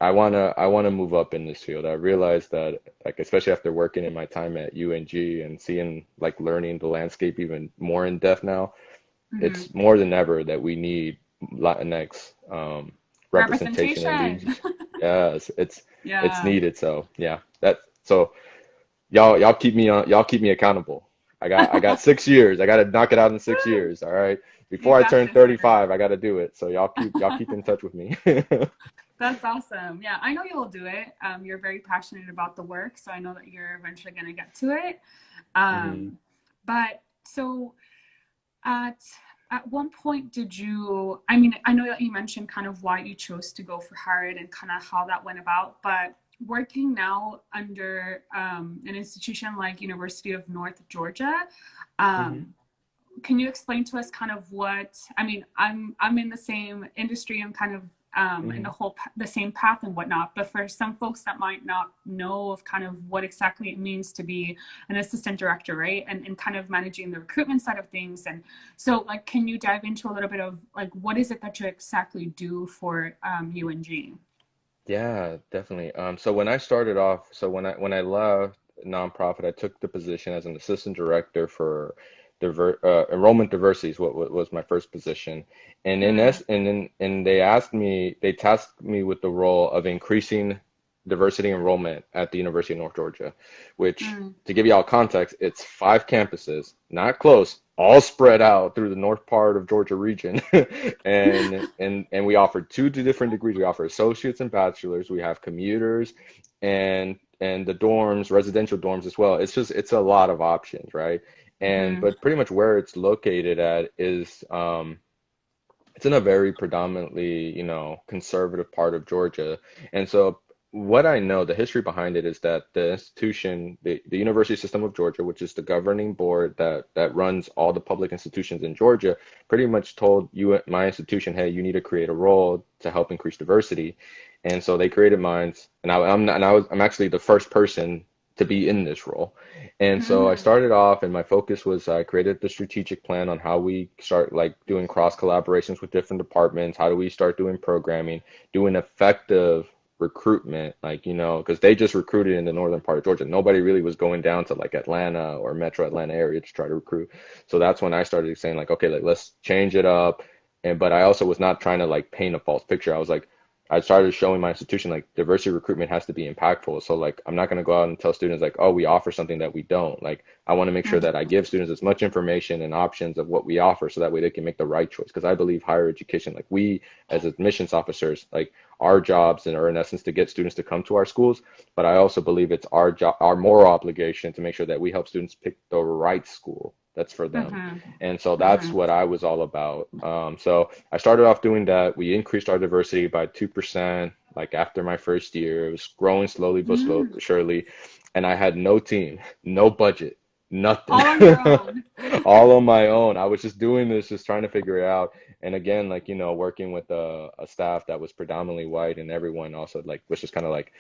I wanna move up in this field. I realized that, like, especially after working in my time at UNG and seeing, like, learning the landscape even more in depth now, Hmm. it's more than ever that we need Latinx representation in Representation. leadership. Yes, it's Yeah. needed. So yeah, that so y'all keep me on, y'all keep me accountable. I got 6 years. I got to knock it out in 6 years. All right. You Before I got turn this, Larry. 35, I got to do it. So y'all keep in touch with me. That's awesome. Yeah, I know you'll do it. You're very passionate about the work, so I know that you're eventually going to get to it. Hmm. Um, but so at at one point did you, I mean, I know that you mentioned kind of why you chose to go for Harvard and kind of how that went about, but working now under an institution like University of North Georgia, Hmm. um, can you explain to us kind of what, I mean, I'm in the same industry. I'm kind of in Hmm. the same path and whatnot, but for some folks that might not know of kind of what exactly it means to be an assistant director, right, and kind of managing the recruitment side of things. And so, like, can you dive into a little bit of like what is it that you exactly do for UNG? Yeah, definitely. So when I started off, so when I left nonprofit, I took the position as an assistant director for enrollment diversity is what was my first position. And in Mm, es and they asked me, they tasked me with the role of increasing diversity enrollment at the University of North Georgia, which, mm, to give you all context, it's 5 campuses, not close, all spread out through the north part of Georgia region. And we offer two different degrees. We offer associates and bachelors. We have commuters and the dorms, residential dorms as well. It's a lot of options, right? And mm, but pretty much where it's located at is it's in a very predominantly, conservative part of Georgia. And so what I know, the history behind it is that the institution, the University System of Georgia, which is the governing board that runs all the public institutions in Georgia, pretty much told you, my institution, hey, you need to create a role to help increase diversity. And so they created mine, and I'm actually the first person to be in this role. And so I mm, started off, and my focus was I created the strategic plan on how we start, like, doing cross collaborations with different departments. How do we start doing programming, doing effective recruitment, like, because they just recruited in the northern part of Georgia. Nobody really was going down to, like, Atlanta or Metro Atlanta area to try to recruit. So that's when I started saying, like, okay, like, let's change it up. And but I also was not trying to, like, paint a false picture. I was like, I started showing my institution, like, diversity recruitment has to be impactful. So, like, I'm not going to go out and tell students, like, oh, we offer something that we don't. Like, I want to make sure mm, that I give students as much information and options of what we offer so that way they can make the right choice. Because I believe higher education, like, we as admissions officers, like, our jobs and are in essence to get students to come to our schools. But I also believe it's our job, our moral obligation to make sure that we help students pick the right school that's for them. mm, And so that's mm, what I was all about. So I started off doing that. We increased our diversity by 2%, like, after my first year. It was growing slowly but mm. surely. And I had no team, no budget, nothing. All on your own. All on my own. I was just doing this, just trying to figure it out. And again, like, working with a staff that was predominantly white, and everyone also, like, was just kind of like,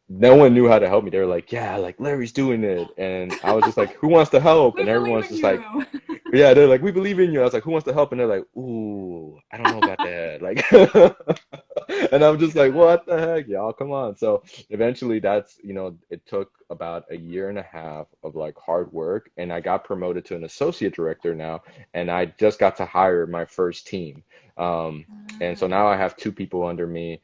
no one knew how to help me. They were like, yeah, like, Larry's doing it. And I was just like, who wants to help? We And believe everyone's in just like, you. yeah, they're like, we believe in you. I was like, who wants to help? And they're like, ooh, I don't know about that. Like, and I'm just like, Yeah. what the heck, y'all? Come on. So eventually it took about a year and a half of, like, hard work, and I got promoted to an associate director now, and I just got to hire my first team. Um, and so now Mm, I have two people under me,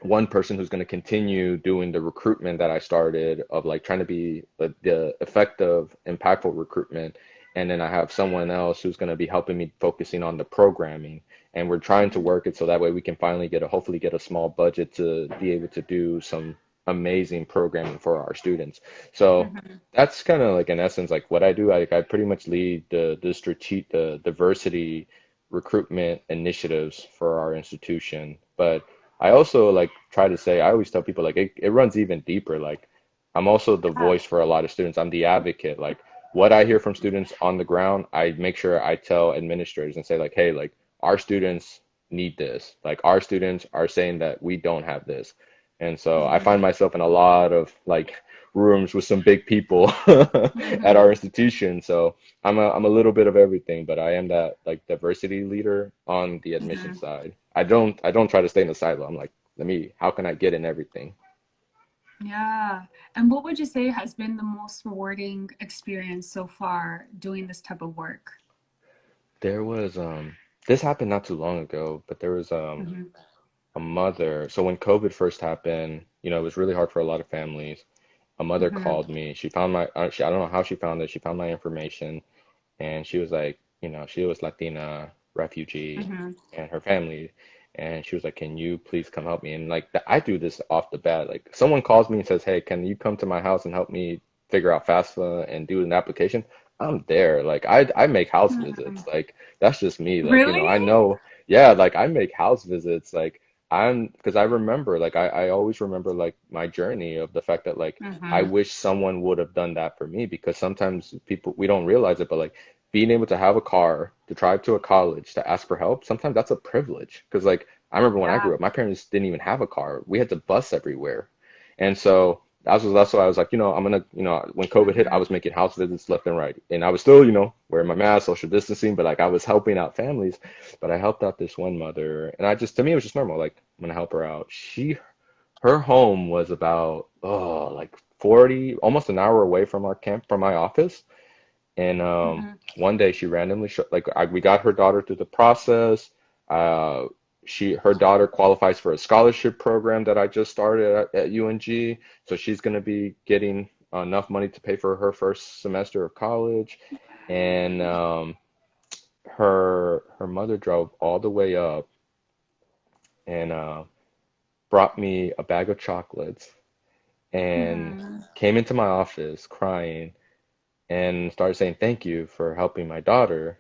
one person who's going to continue doing the recruitment that I started of, like, trying to be the effective, impactful recruitment. And then I have someone else who's going to be helping me focusing on the programming. And we're trying to mm, work it so that way we can finally hopefully get a small budget to be able to do some amazing programming for our students. So mhm, that's kind of, like, in essence, like, what I do. I pretty much lead the diversity recruitment initiatives for our institution. But I also, like, try to say, I always tell people, like, it runs even deeper. Like, I'm also the yeah. voice for a lot of students. I'm the advocate. Like, what I hear from students on the ground, I make sure I tell administrators and say, like, hey, like, our students need this. Like, our students are saying that we don't have this. And so I find Mhm, myself in a lot of, like, rooms with some big people at our mhm, institution. So I'm a little bit of everything, but I am that, like, diversity leader on the admission mhm. side. I don't try to stay in the silo. I'm like, how can I get in everything? Yeah. And what would you say has been the most rewarding experience so far doing this type of work? There was this happened not too long ago, but there was Hmm. a mother. So when COVID first happened, it was really hard for a lot of families. A mother Hmm. called me. She found I don't know how she found it. She found my information, and she was like, she was Latina refugee Hmm. and her family, and she was like, can you please come help me? And like I do this off the bat. Like someone calls me and says, hey, can you come to my house and help me figure out FAFSA and do an application? I'm there. Like I make house Hmm. visits. Like that's just me. Like, Really? I know, yeah, like I make house visits. Like because I remember, like I always remember like my journey of the fact that like I Hmm. wish someone would have done that for me, because sometimes people, we don't realize it, but like being able to have a car, to drive to a college, to ask for help, sometimes that's a privilege. Because like I remember when I Yeah. grew up, my parents didn't even have a car. We had to bus everywhere. And so that's why I was like, I'm gonna, when COVID hit, I Hmm. was making house visits left and right. And I was still, wearing my mask, social distancing, but like I was helping out families. But I helped out this one mother, and to me it was just normal. Like I'm gonna help her out. Her home was about, like 40, almost an hour away from from my office. And Hmm. one day she randomly we got her daughter through the process. Uh, her daughter qualifies for a scholarship program that I just started at UNG, so she's going to be getting enough money to pay for her first semester of college. And her mother drove all the way up and brought me a bag of chocolates and Hmm. came into my office crying and started saying thank you for helping my daughter.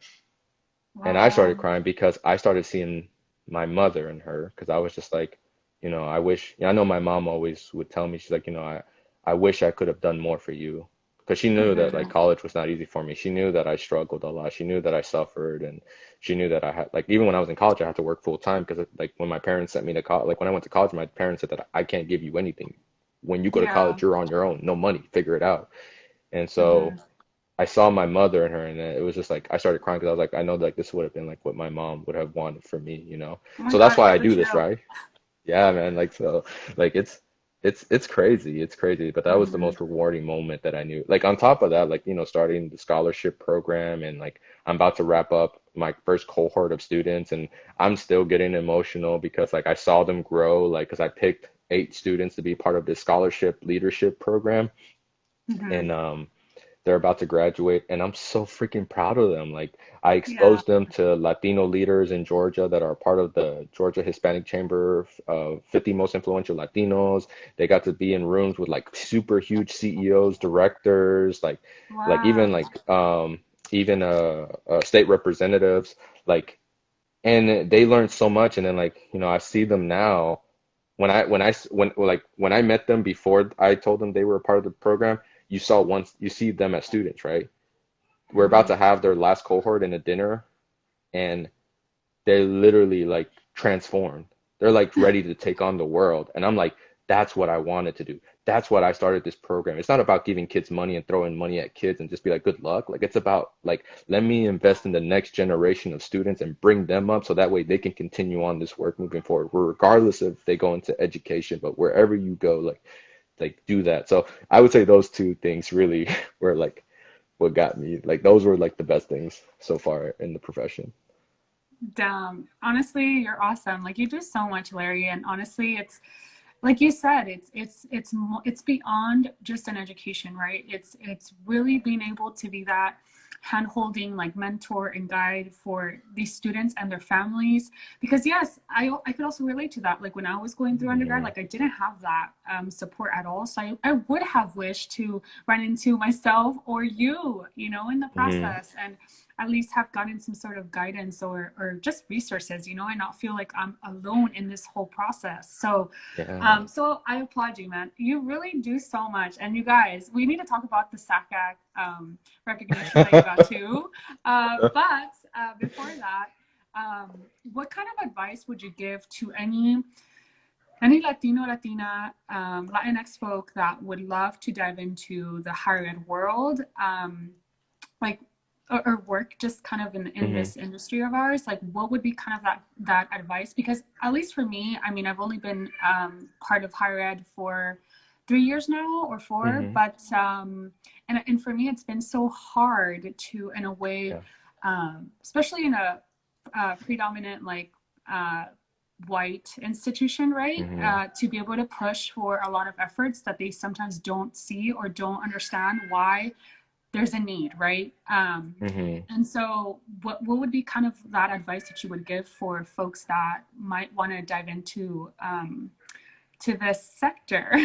And I started Wow. crying because I started seeing my mother in her, because I was just like, I wish, I know my mom always would tell me, she's like, I wish I could have done more for you. Because she knew that like Hmm. college was not easy for me. She knew that I struggled a lot. She knew that I suffered, and she knew that I had, like, even when I was in college, I had to work full time, because like when my parents sent me to college, like when I went to college, my parents said that I can't give you anything. When you go to Yeah. college, you're on your own, no money, figure it out. And so Hmm. I saw my mother and her, and it was just like I started crying, because I was like, I know like this would have been like what my mom would have wanted for me. Oh my So that's God, I why I have a do this, chill. right? Yeah, man. Like so, like it's crazy, it's crazy. But that was the Hmm. most rewarding moment that I knew. Like on top of that, like starting the scholarship program, and like I'm about to wrap up my first cohort of students, and I'm still getting emotional because like I saw them grow, like because I picked 8 students to be part of this scholarship leadership program, Hmm. and they're about to graduate, and I'm so freaking proud of them. Like I Yeah. exposed them to Latino leaders in Georgia that are part of the Georgia Hispanic Chamber of 50 most influential Latinos. They got to be in rooms with like super huge CEOs, directors, like even Wow. state representatives, like, and they learned so much. And then like, I see them now. When I met them before I told them they were a part of the program, you see them as students, right? We're about Hmm. to have their last cohort in a dinner, and they're literally like transformed. They're like ready to take on the world. And I'm like, that's what I wanted to do. That's what I started this program. It's not about giving kids money and throwing money at kids and just be like, good luck. Like it's about like, let me invest in the next generation of students and bring them up so that way they can continue on this work moving forward, regardless if they go into education, but wherever you go, like do that. So I would say those two things really were like what got me. Like those were like the best things so far in the profession. Damn. Honestly, you're awesome. Like you do so much, Larry. And honestly, it's like you said, it's beyond just an education, right? It's really being able to be that hand holding, like mentor and guide for these students and their families. Because yes, I could also relate to that. Like when I was going through undergrad, Mhm. like I didn't have that support at all. So I would have wished to run into myself or you, in the Mhm. process, and at least have gotten some sort of guidance or just resources, and not feel like I'm alone in this whole process. Yeah. So I applaud you, man. You really do so much. And you guys, we need to talk about the SACAC recognition that you got too. But before that, what kind of advice would you give to any Latino, Latina, Latinx folk that would love to dive into the higher ed world? Like or work just kind of in Hmm. this industry of ours, like what would be kind of that advice? Because at least for me, I mean, I've only been part of higher ed for 3 years now or four, Hmm. but and for me, it's been so hard to, in a way, Yeah. especially in a predominant like uh, white institution, right? Hmm. To be able to push for a lot of efforts that they sometimes don't see or don't understand why there's a need, right? Hmm. And so, what would be kind of that advice that you would give for folks that might want to dive into to this sector?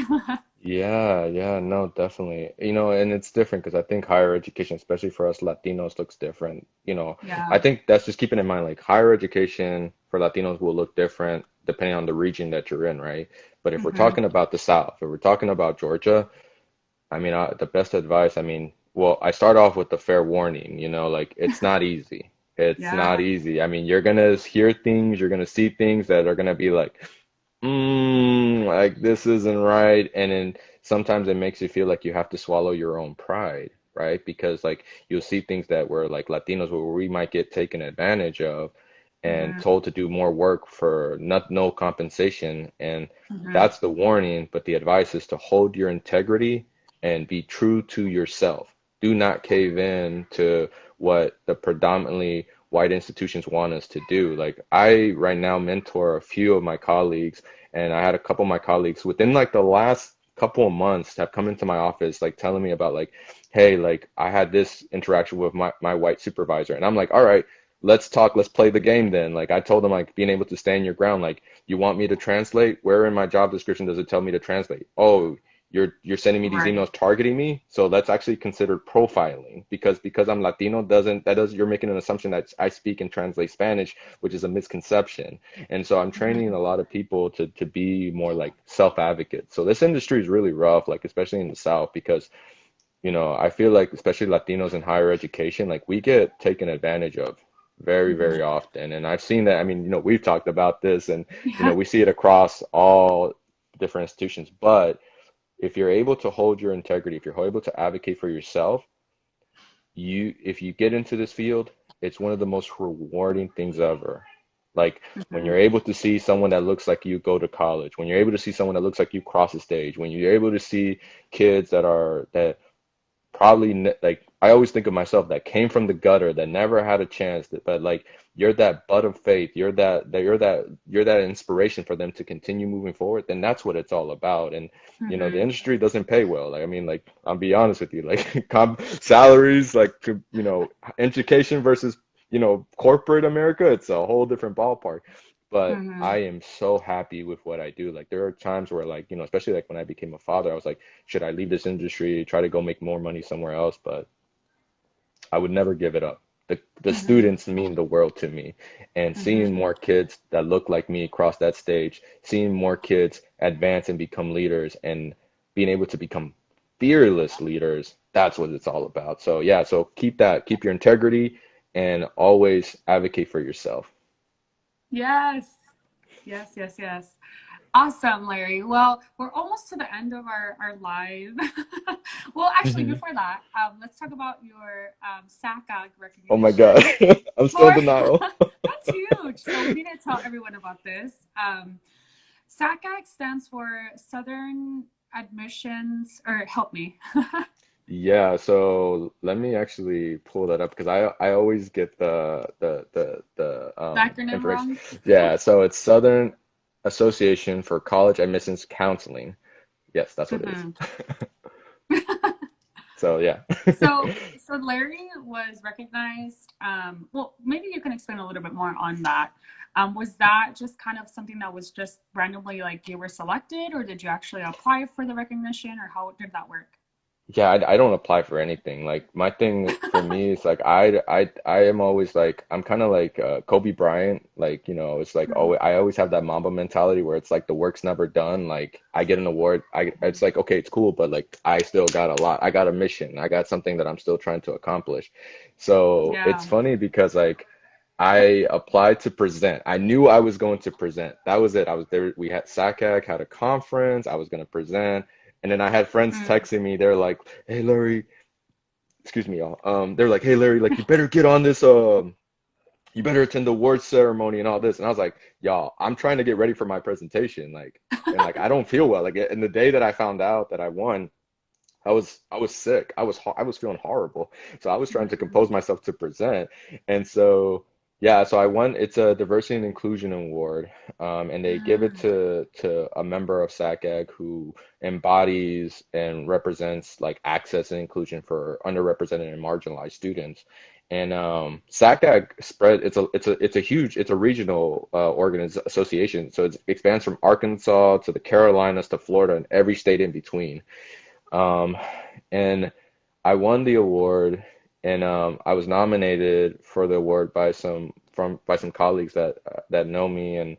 Yeah, yeah, no, definitely. And it's different because I think higher education, especially for us Latinos, looks different. I Yeah. think that's just keeping in mind, like higher education for Latinos will look different depending on the region that you're in, right? But if we're Mm-hmm. talking about the South, if we're talking about Georgia, I mean, the best advice, I mean, well, I start off with the fair warning, like it's not easy. It's not Yeah. easy. I mean, you're gonna hear things, you're gonna see things that are gonna be like, like this isn't right. And then sometimes it makes you feel like you have to swallow your own pride, right? Because like you'll see things that were like Latinos where we might get taken advantage of and Mm-hmm. told to do more work for not no compensation. And Mm-hmm. that's the warning, but the advice is to hold your integrity and be true to yourself. Do not cave in to what the predominantly white institutions want us to do. Like I right now mentor a few of my colleagues, and I had a couple of my colleagues within like the last couple of months have come into my office like telling me about like, hey, like I had this interaction with my white supervisor. And I'm like, all right, let's talk, let's play the game then. Like I told them like being able to stand your ground, like you want me to translate? Where in my job description does it tell me to translate? Oh, you're sending me these Right. emails targeting me, so that's actually considered profiling because I'm Latino doesn't that does you're making an assumption that I speak and translate Spanish, which is a misconception. And so I'm training Mm-hmm. a lot of people to be more like self-advocates. So this industry is really rough, like especially in the South, because I feel like especially Latinos in higher education, like we get taken advantage of very, Mm-hmm. very often. And I've seen that, I mean, we've talked about this and Yeah. we see it across all different institutions. But if you're able to hold your integrity, if you're able to advocate for yourself, if you get into this field, it's one of the most rewarding things ever. Like when Mm-hmm. you're able to see someone that looks like you go to college, when you're able to see someone that looks like you cross the stage, when you're able to see kids that probably like I always think of myself that came from the gutter that never had a chance but like you're that bud of faith, you're that inspiration for them to continue moving forward, then that's what it's all about. And the Mm-hmm. industry doesn't pay well. Like I mean, like I'll be honest with you, like salaries, like education versus corporate America, it's a whole different ballpark. But Mm-hmm. I am so happy with what I do. Like there are times where like especially like when I became a father, I was like, should I leave this industry, try to go make more money somewhere else? But I would never give it up. The Mm-hmm. students mean the world to me. And seeing Mm-hmm. more kids that look like me cross that stage, seeing more kids advance and become leaders and being able to become fearless leaders, that's what it's all about. So yeah, so keep your integrity and always advocate for yourself. Yes. Yes, yes, yes. Awesome, Larry. Well, we're almost to the end of our live. Well, actually, Hmm. before that, let's talk about your SACAG Oh my God. recognition I'm still in for denial. that's huge. So we need to tell everyone about this. SACAG stands for Southern Admissions, or help me. Yeah, so let me actually pull that up because I always get the The acronym information. wrong. Yeah, so it's Southern Association for College Admissions Counseling. Yes, that's what it is. Hmm. So yeah. So Larry was recognized. Well, maybe you can explain a little bit more on that. Was that just kind of something that was just randomly like you were selected, or did you actually apply for the recognition, or how did that work? Yeah, I don't apply for anything. Like my thing for me is like I am always like I'm kind of like Kobe Bryant. Like it's like Mhm. always I always have that Mamba mentality where it's like the work's never done. Like I get an award, it's like okay, it's cool, but like I still got a lot. I got a mission. I got something that I'm still trying to accomplish. So it's Yeah. funny because like I applied to present. I knew I was going to present. That was it. I was there. We had SACAG had a conference. I was going to present. And then I had friends Mm. texting me. They're like, "Hey, Larry, excuse me, y'all. They're like, hey, Larry, like you better get on this. You better attend the award ceremony and all this. And I was like, y'all, I'm trying to get ready for my presentation. Like, and like I don't feel well. Like, and the day that I found out that I won, I was sick. I was feeling horrible. So I was trying to compose myself to present. And so yeah, so I won. It's a diversity and inclusion award, and they give it Mm, to a member of SACAG who embodies and represents like access and inclusion for underrepresented and marginalized students. And SACAG spread. It's a regional association. So it expands from Arkansas to the Carolinas to Florida and every state in between. Um, and I won the award, and I was nominated for the award by some colleagues that know me, and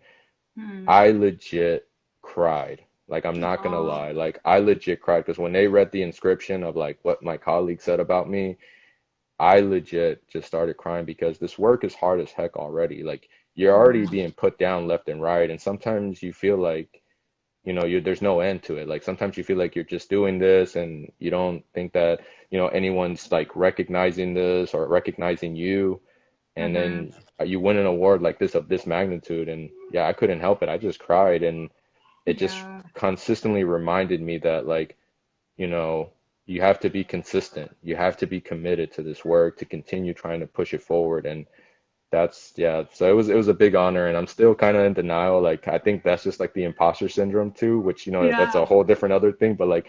mm. I legit cried. Like I'm not gonna Oh, lie, like I legit cried because when they read the inscription of like what my colleagues said about me, I legit just started crying because this work is hard as heck already. Like you're already mhm, being put down left and right, and sometimes you feel like there's no end to it. Like sometimes you feel like you're just doing this and you don't think that, anyone's like recognizing this or recognizing you. And mhm. then you win an award like this of this magnitude. And yeah, I couldn't help it. I just cried. And it just Yeah, consistently reminded me that, like, you know, you have to be consistent. You have to be committed to this work to continue trying to push it forward. And that's yeah. So it was a big honor, and I'm still kind of in denial. Like I think that's just like the imposter syndrome too, which that's a yeah. whole different other thing. But like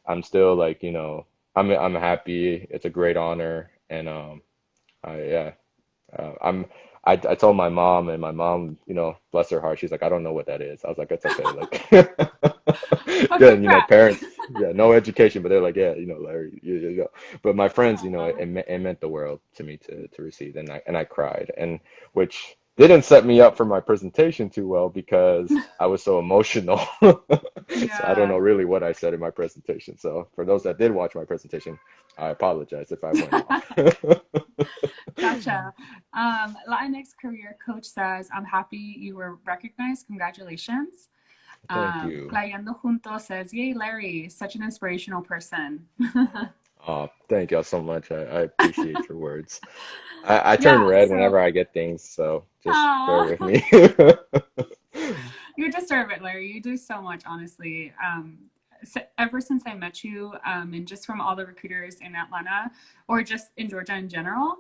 I'm still like I'm happy. It's a great honor, and yeah. I'm I told my mom, and my mom, bless her heart, she's like, I don't know what that is. I was like, it's okay. Like, But good, congrats. parents, yeah, no education, but they're like, yeah, Larry, you go. But my friends, Aw. it meant the world to me to receive, and I cried, and which didn't set me up for my presentation too well because I was so emotional. So I don't know Yeah. really what I said in my presentation. So for those that did watch my presentation, I apologize if I went off. Gotcha. Latinx career coach says, I'm happy you were recognized. Congratulations. Thank you. Playando Juntos says, Yay, Larry, such an inspirational person. Oh, thank y'all so much. I appreciate your words. I turn Yeah, red so, whenever I get things, so just bear with aw, me. you deserve it, Larry. You do so much, honestly. Ever since I met you, and just from all the recruiters in Atlanta or just in Georgia in general,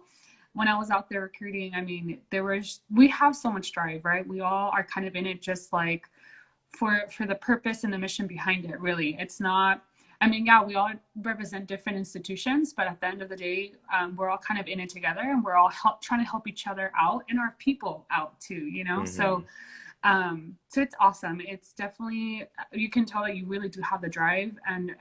when I was out there recruiting, I mean, we have so much drive, right? We all are kind of in it just like for the purpose and the mission behind it, really. It's not, I mean, yeah, we all represent different institutions, but at the end of the day, we're all kind of in it together, and we're all trying to help each other out and our people out too, you know? Hmm. So it's awesome. It's definitely, you can tell that you really do have the drive and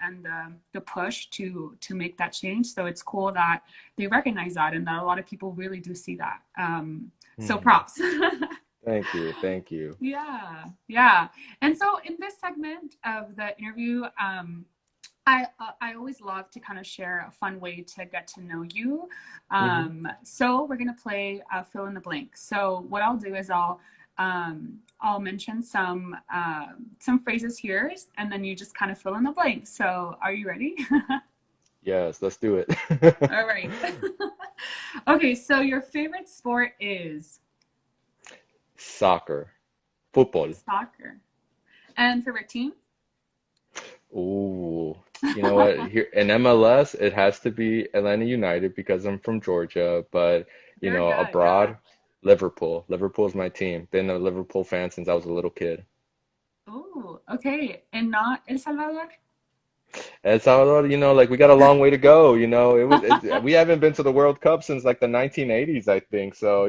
the push to make that change. So it's cool that they recognize that and that a lot of people really do see that. So Hmm. props. Thank you. Thank you. Yeah, yeah. And so in this segment of the interview, I always love to kind of share a fun way to get to know you. Hmm. So we're gonna play fill in the blank. So what I'll do is I'll mention some phrases here, and then you just kind of fill in the blank. So are you ready? Yes, let's do it. All right. Okay. So your favorite sport is Soccer, football. soccer, and favorite team? Ooh, you know what? Here in MLS, it has to be Atlanta United because I'm from Georgia, but Very good. Yeah. abroad, Liverpool. Liverpool's my team. Been a Liverpool fan since I was a little kid. Oh, okay. And not El Salvador? El Salvador, like we got a long way to go, we haven't been to the World Cup since like the 1980s, I think. So,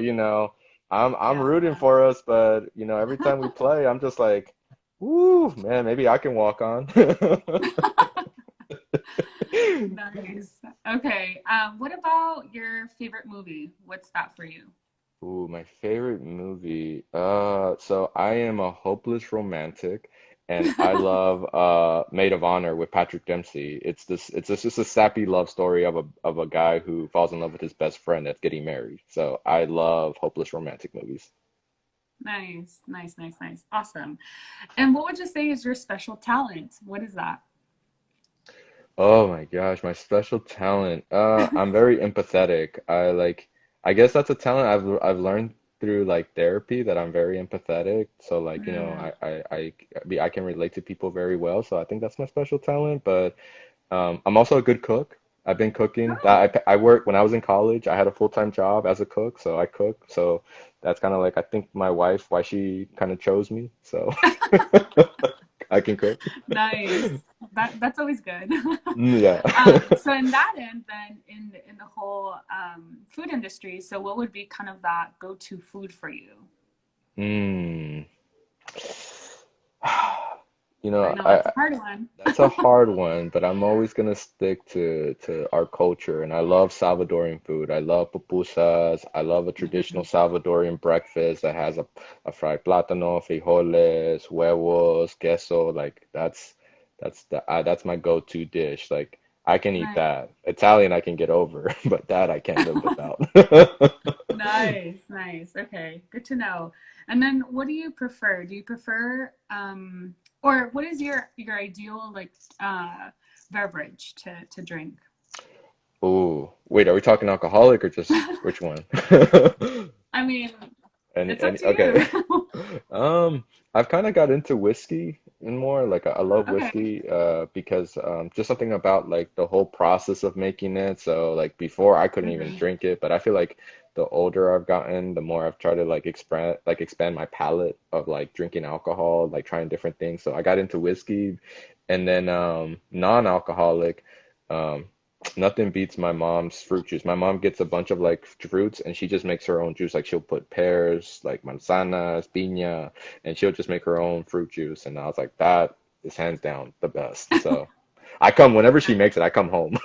I'm Yeah. rooting for us, but every time we play, I'm just like, woo, man, maybe I can walk on. Nice. Okay. What about your favorite movie? What's that for you? Ooh, my favorite movie. So I am a hopeless romantic, and I love Maid of Honor with Patrick Dempsey. Just a sappy love story of a guy who falls in love with his best friend that's getting married. So I love hopeless romantic movies. Nice, nice, nice, nice. Awesome. And what would you say is your special talent? What is that? Oh my gosh, my special talent. I'm very empathetic. I guess that's a talent I've learned through like therapy that I'm very empathetic. So like, Mm. I can relate to people very well. So I think that's my special talent. But I'm also a good cook. I've been cooking. Oh, I worked when I was in college. I had a full-time job as a cook, so I cook. So that's kind of like I think my wife why she kind of chose me. So I can cook. nice. That's always good. Yeah. So in that end, then in the whole food industry, so what would be kind of that go-to food for you? Mm. I know that's a hard one. That's a hard one, but I'm always gonna stick to our culture, and I love Salvadorian food. I love pupusas. I love a traditional Mhm. Salvadorian breakfast that has a fried plátano, frijoles, huevos, queso. Like that's my go-to dish. Like I can eat Nice. that. Italian I can get over, but that I can't live without. Nice, nice. Okay, good to know. And then what do you prefer? Do you prefer or what is your ideal like beverage to drink? Ooh, wait, are we talking alcoholic or just which one? I mean, it's up Any, to okay. you. Um, I've kind of got into whiskey and more. Like I love Okay. whiskey because just something about like the whole process of making it. So like before I couldn't even Hmm. drink it, but I feel like the older I've gotten, the more I've tried to expand my palate of like drinking alcohol, like trying different things. So I got into whiskey and then non-alcoholic. Um, Nothing beats my mom's fruit juice. My mom gets a bunch of like fruits and she just makes her own juice. Like she'll put pears, like manzanas, piña, and she'll just make her own fruit juice. And I was like, that is hands down the best. So I come whenever she makes it, I come home.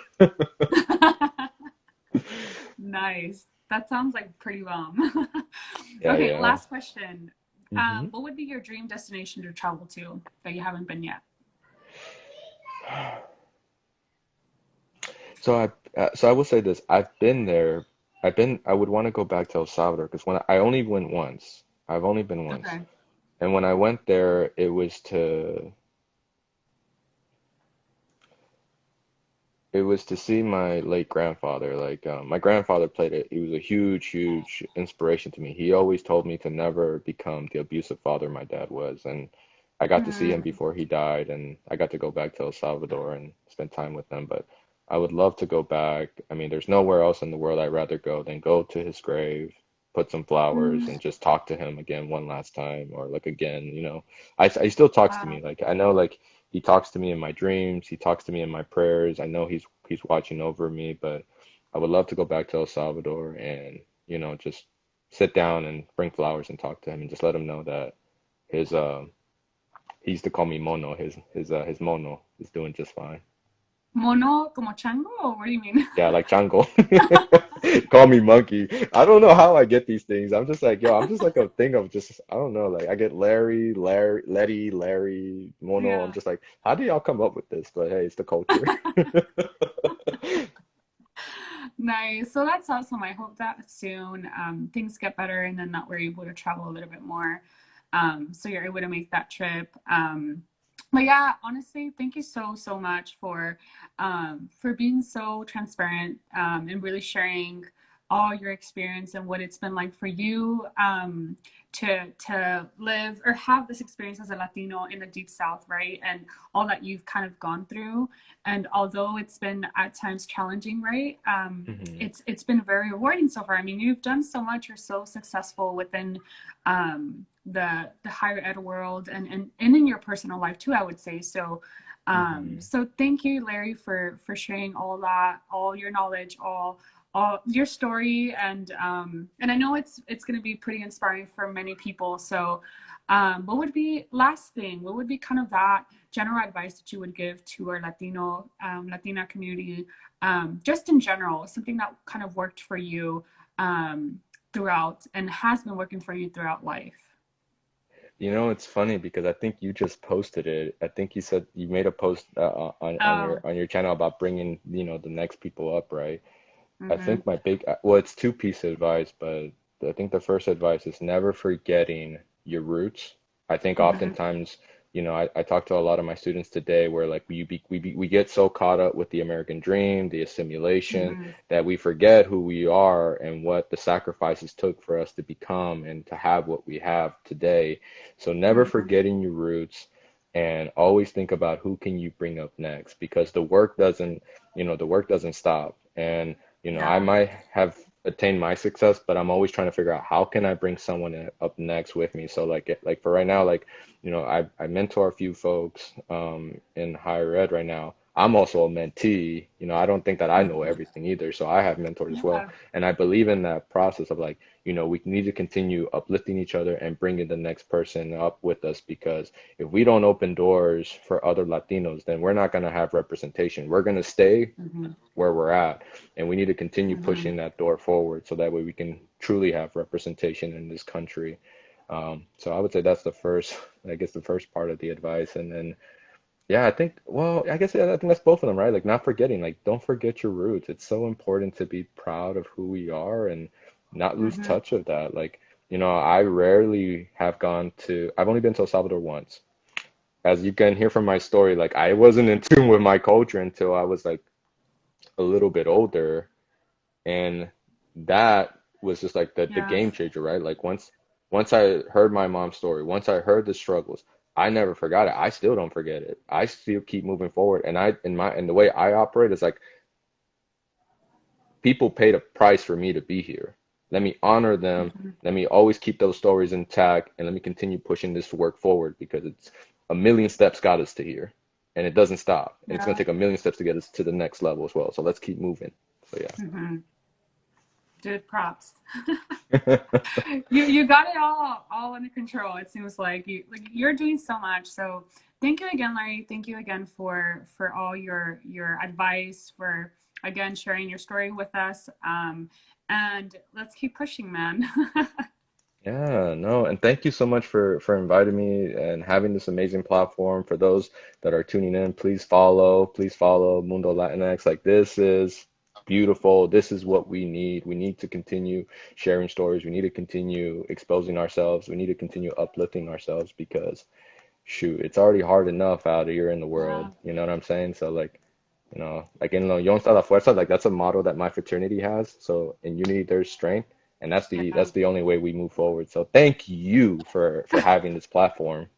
Nice. That sounds like pretty bomb. Yeah, Okay, yeah. last question. Hmm. What would be your dream destination to travel to that you haven't been yet? So I will say this. I've been there. I would want to go back to El Salvador because when I only went once. I've only been once. Okay. And when I went there, it was to see my late grandfather. Like, my grandfather played it. He was a huge, huge inspiration to me. He always told me to never become the abusive father my dad was. And I got to see him Mm, before he died, and I got to go back to El Salvador and spend time with him. But I would love to go back. I mean, there's nowhere else in the world I'd rather go than go to his grave, put some flowers, mm, and just talk to him again one last time, or like again, he still talks to wow. me. Like, I know, like, he talks to me in my dreams. He talks to me in my prayers. I know he's watching over me, but I would love to go back to El Salvador and, just sit down and bring flowers and talk to him and just let him know that his he used to call me Mono. His Mono is doing just fine. Mono como chango, or what do you mean? Yeah, like Chango. Call me monkey. I don't know how I get these things. I'm just like, yo, I'm just like a thing of just, I don't know. Like I get Larry, Mono. I'm Yeah. just like, how do y'all come up with this? But hey, it's the culture. Nice. So that's awesome. I hope that soon things get better and then that we're able to travel a little bit more. So you're able to make that trip. But yeah, honestly, thank you so much for being so transparent and really sharing all your experience and what it's been like for you to live or have this experience as a Latino in the deep South, right? And all that you've kind of gone through. And although it's been at times challenging, right? Hmm. It's been very rewarding so far. I mean, you've done so much. You're so successful within the higher ed world and in your personal life too, I would say. So Hmm. so thank you, Larry, for sharing all that, all your knowledge, all your story, and I know it's going to be pretty inspiring for many people. So what would be last thing? What would be kind of that general advice that you would give to our Latina community, just in general, something that kind of worked for you throughout and has been working for you throughout life? It's funny because I think you just posted it. I think you said you made a post on your Oh, on your channel about bringing, the next people up, right? I mm-hmm, think well, it's two piece of advice, but I think the first advice is never forgetting your roots. I think mm-hmm, oftentimes I talk to a lot of my students today where like we get so caught up with the American dream, the assimilation, Mm-hmm. that we forget who we are and what the sacrifices took for us to become and to have what we have today. So never Mm-hmm. forgetting your roots, and always think about who can you bring up next, because the work doesn't stop. And I Yeah. might have attained my success, but I'm always trying to figure out how can I bring someone up next with me. So like for right now, like I mentor a few folks in higher ed right now. I'm also a mentee. I don't think that I know Mm-hmm. everything either, so I have mentors as well. Yeah. And I believe in that process of like, we need to continue uplifting each other and bringing the next person up with us, because if we don't open doors for other Latinos, then we're not going to have representation. We're going to stay Mm-hmm. where we're at, and we need to continue Mm-hmm. pushing that door forward so that way we can truly have representation in this country. So I would say that's the first part of the advice. And then, yeah, I think that's both of them, right? Like not forgetting, like don't forget your roots. It's so important to be proud of who we are and not lose Mm-hmm. touch of that. Like, I rarely have I've only been to El Salvador once. As you can hear from my story, like I wasn't in tune with my culture until I was like a little bit older. And that was just like the Yeah. game changer, right? Like once I heard my mom's story, once I heard the struggles, I never forgot it. I still don't forget it. I still keep moving forward. And the way I operate is like, people paid a price for me to be here. Let me honor them. Mm-hmm. Let me always keep those stories intact, and let me continue pushing this work forward, because it's a million steps got us to here, and it doesn't stop. And it's gonna Yeah. take a million steps to get us to the next level as well. So let's keep moving. So Mm-hmm. Dude, props. yeah. You got it all under control. It seems like you're doing so much. So thank you again, Larry. Thank you again for all your advice, for again sharing your story with us. And let's keep pushing, man. Yeah, no, and thank you so much for inviting me and having this amazing platform. For those that are tuning in, please follow Mundo Latinx. Like this is beautiful. This is what we need. We need to continue sharing stories. We need to continue exposing ourselves. We need to continue uplifting ourselves, because shoot, it's already hard enough out here in the world. Yeah, You know what I'm saying? So like in Yo está la fuerza, like that's a motto that my fraternity has. So in unity there's strength, and that's the yeah. that's the only way we move forward. So thank you for having this platform.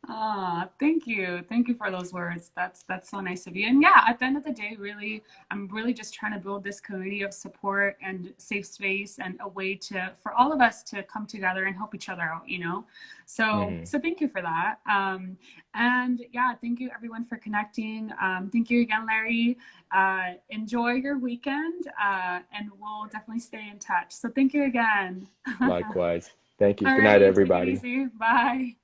Ah, thank you. Thank you for those words. That's so nice of you. And yeah, at the end of the day, really, I'm really just trying to build this community of support and safe space and a way to for all of us to come together and help each other out, you know? So Hmm. so thank you for that. And yeah, thank you everyone for connecting. Thank you again, Larry. Enjoy your weekend, and we'll definitely stay in touch. So thank you again. Likewise. Thank you. Good night, Alrighty, take it everybody. easy. Bye.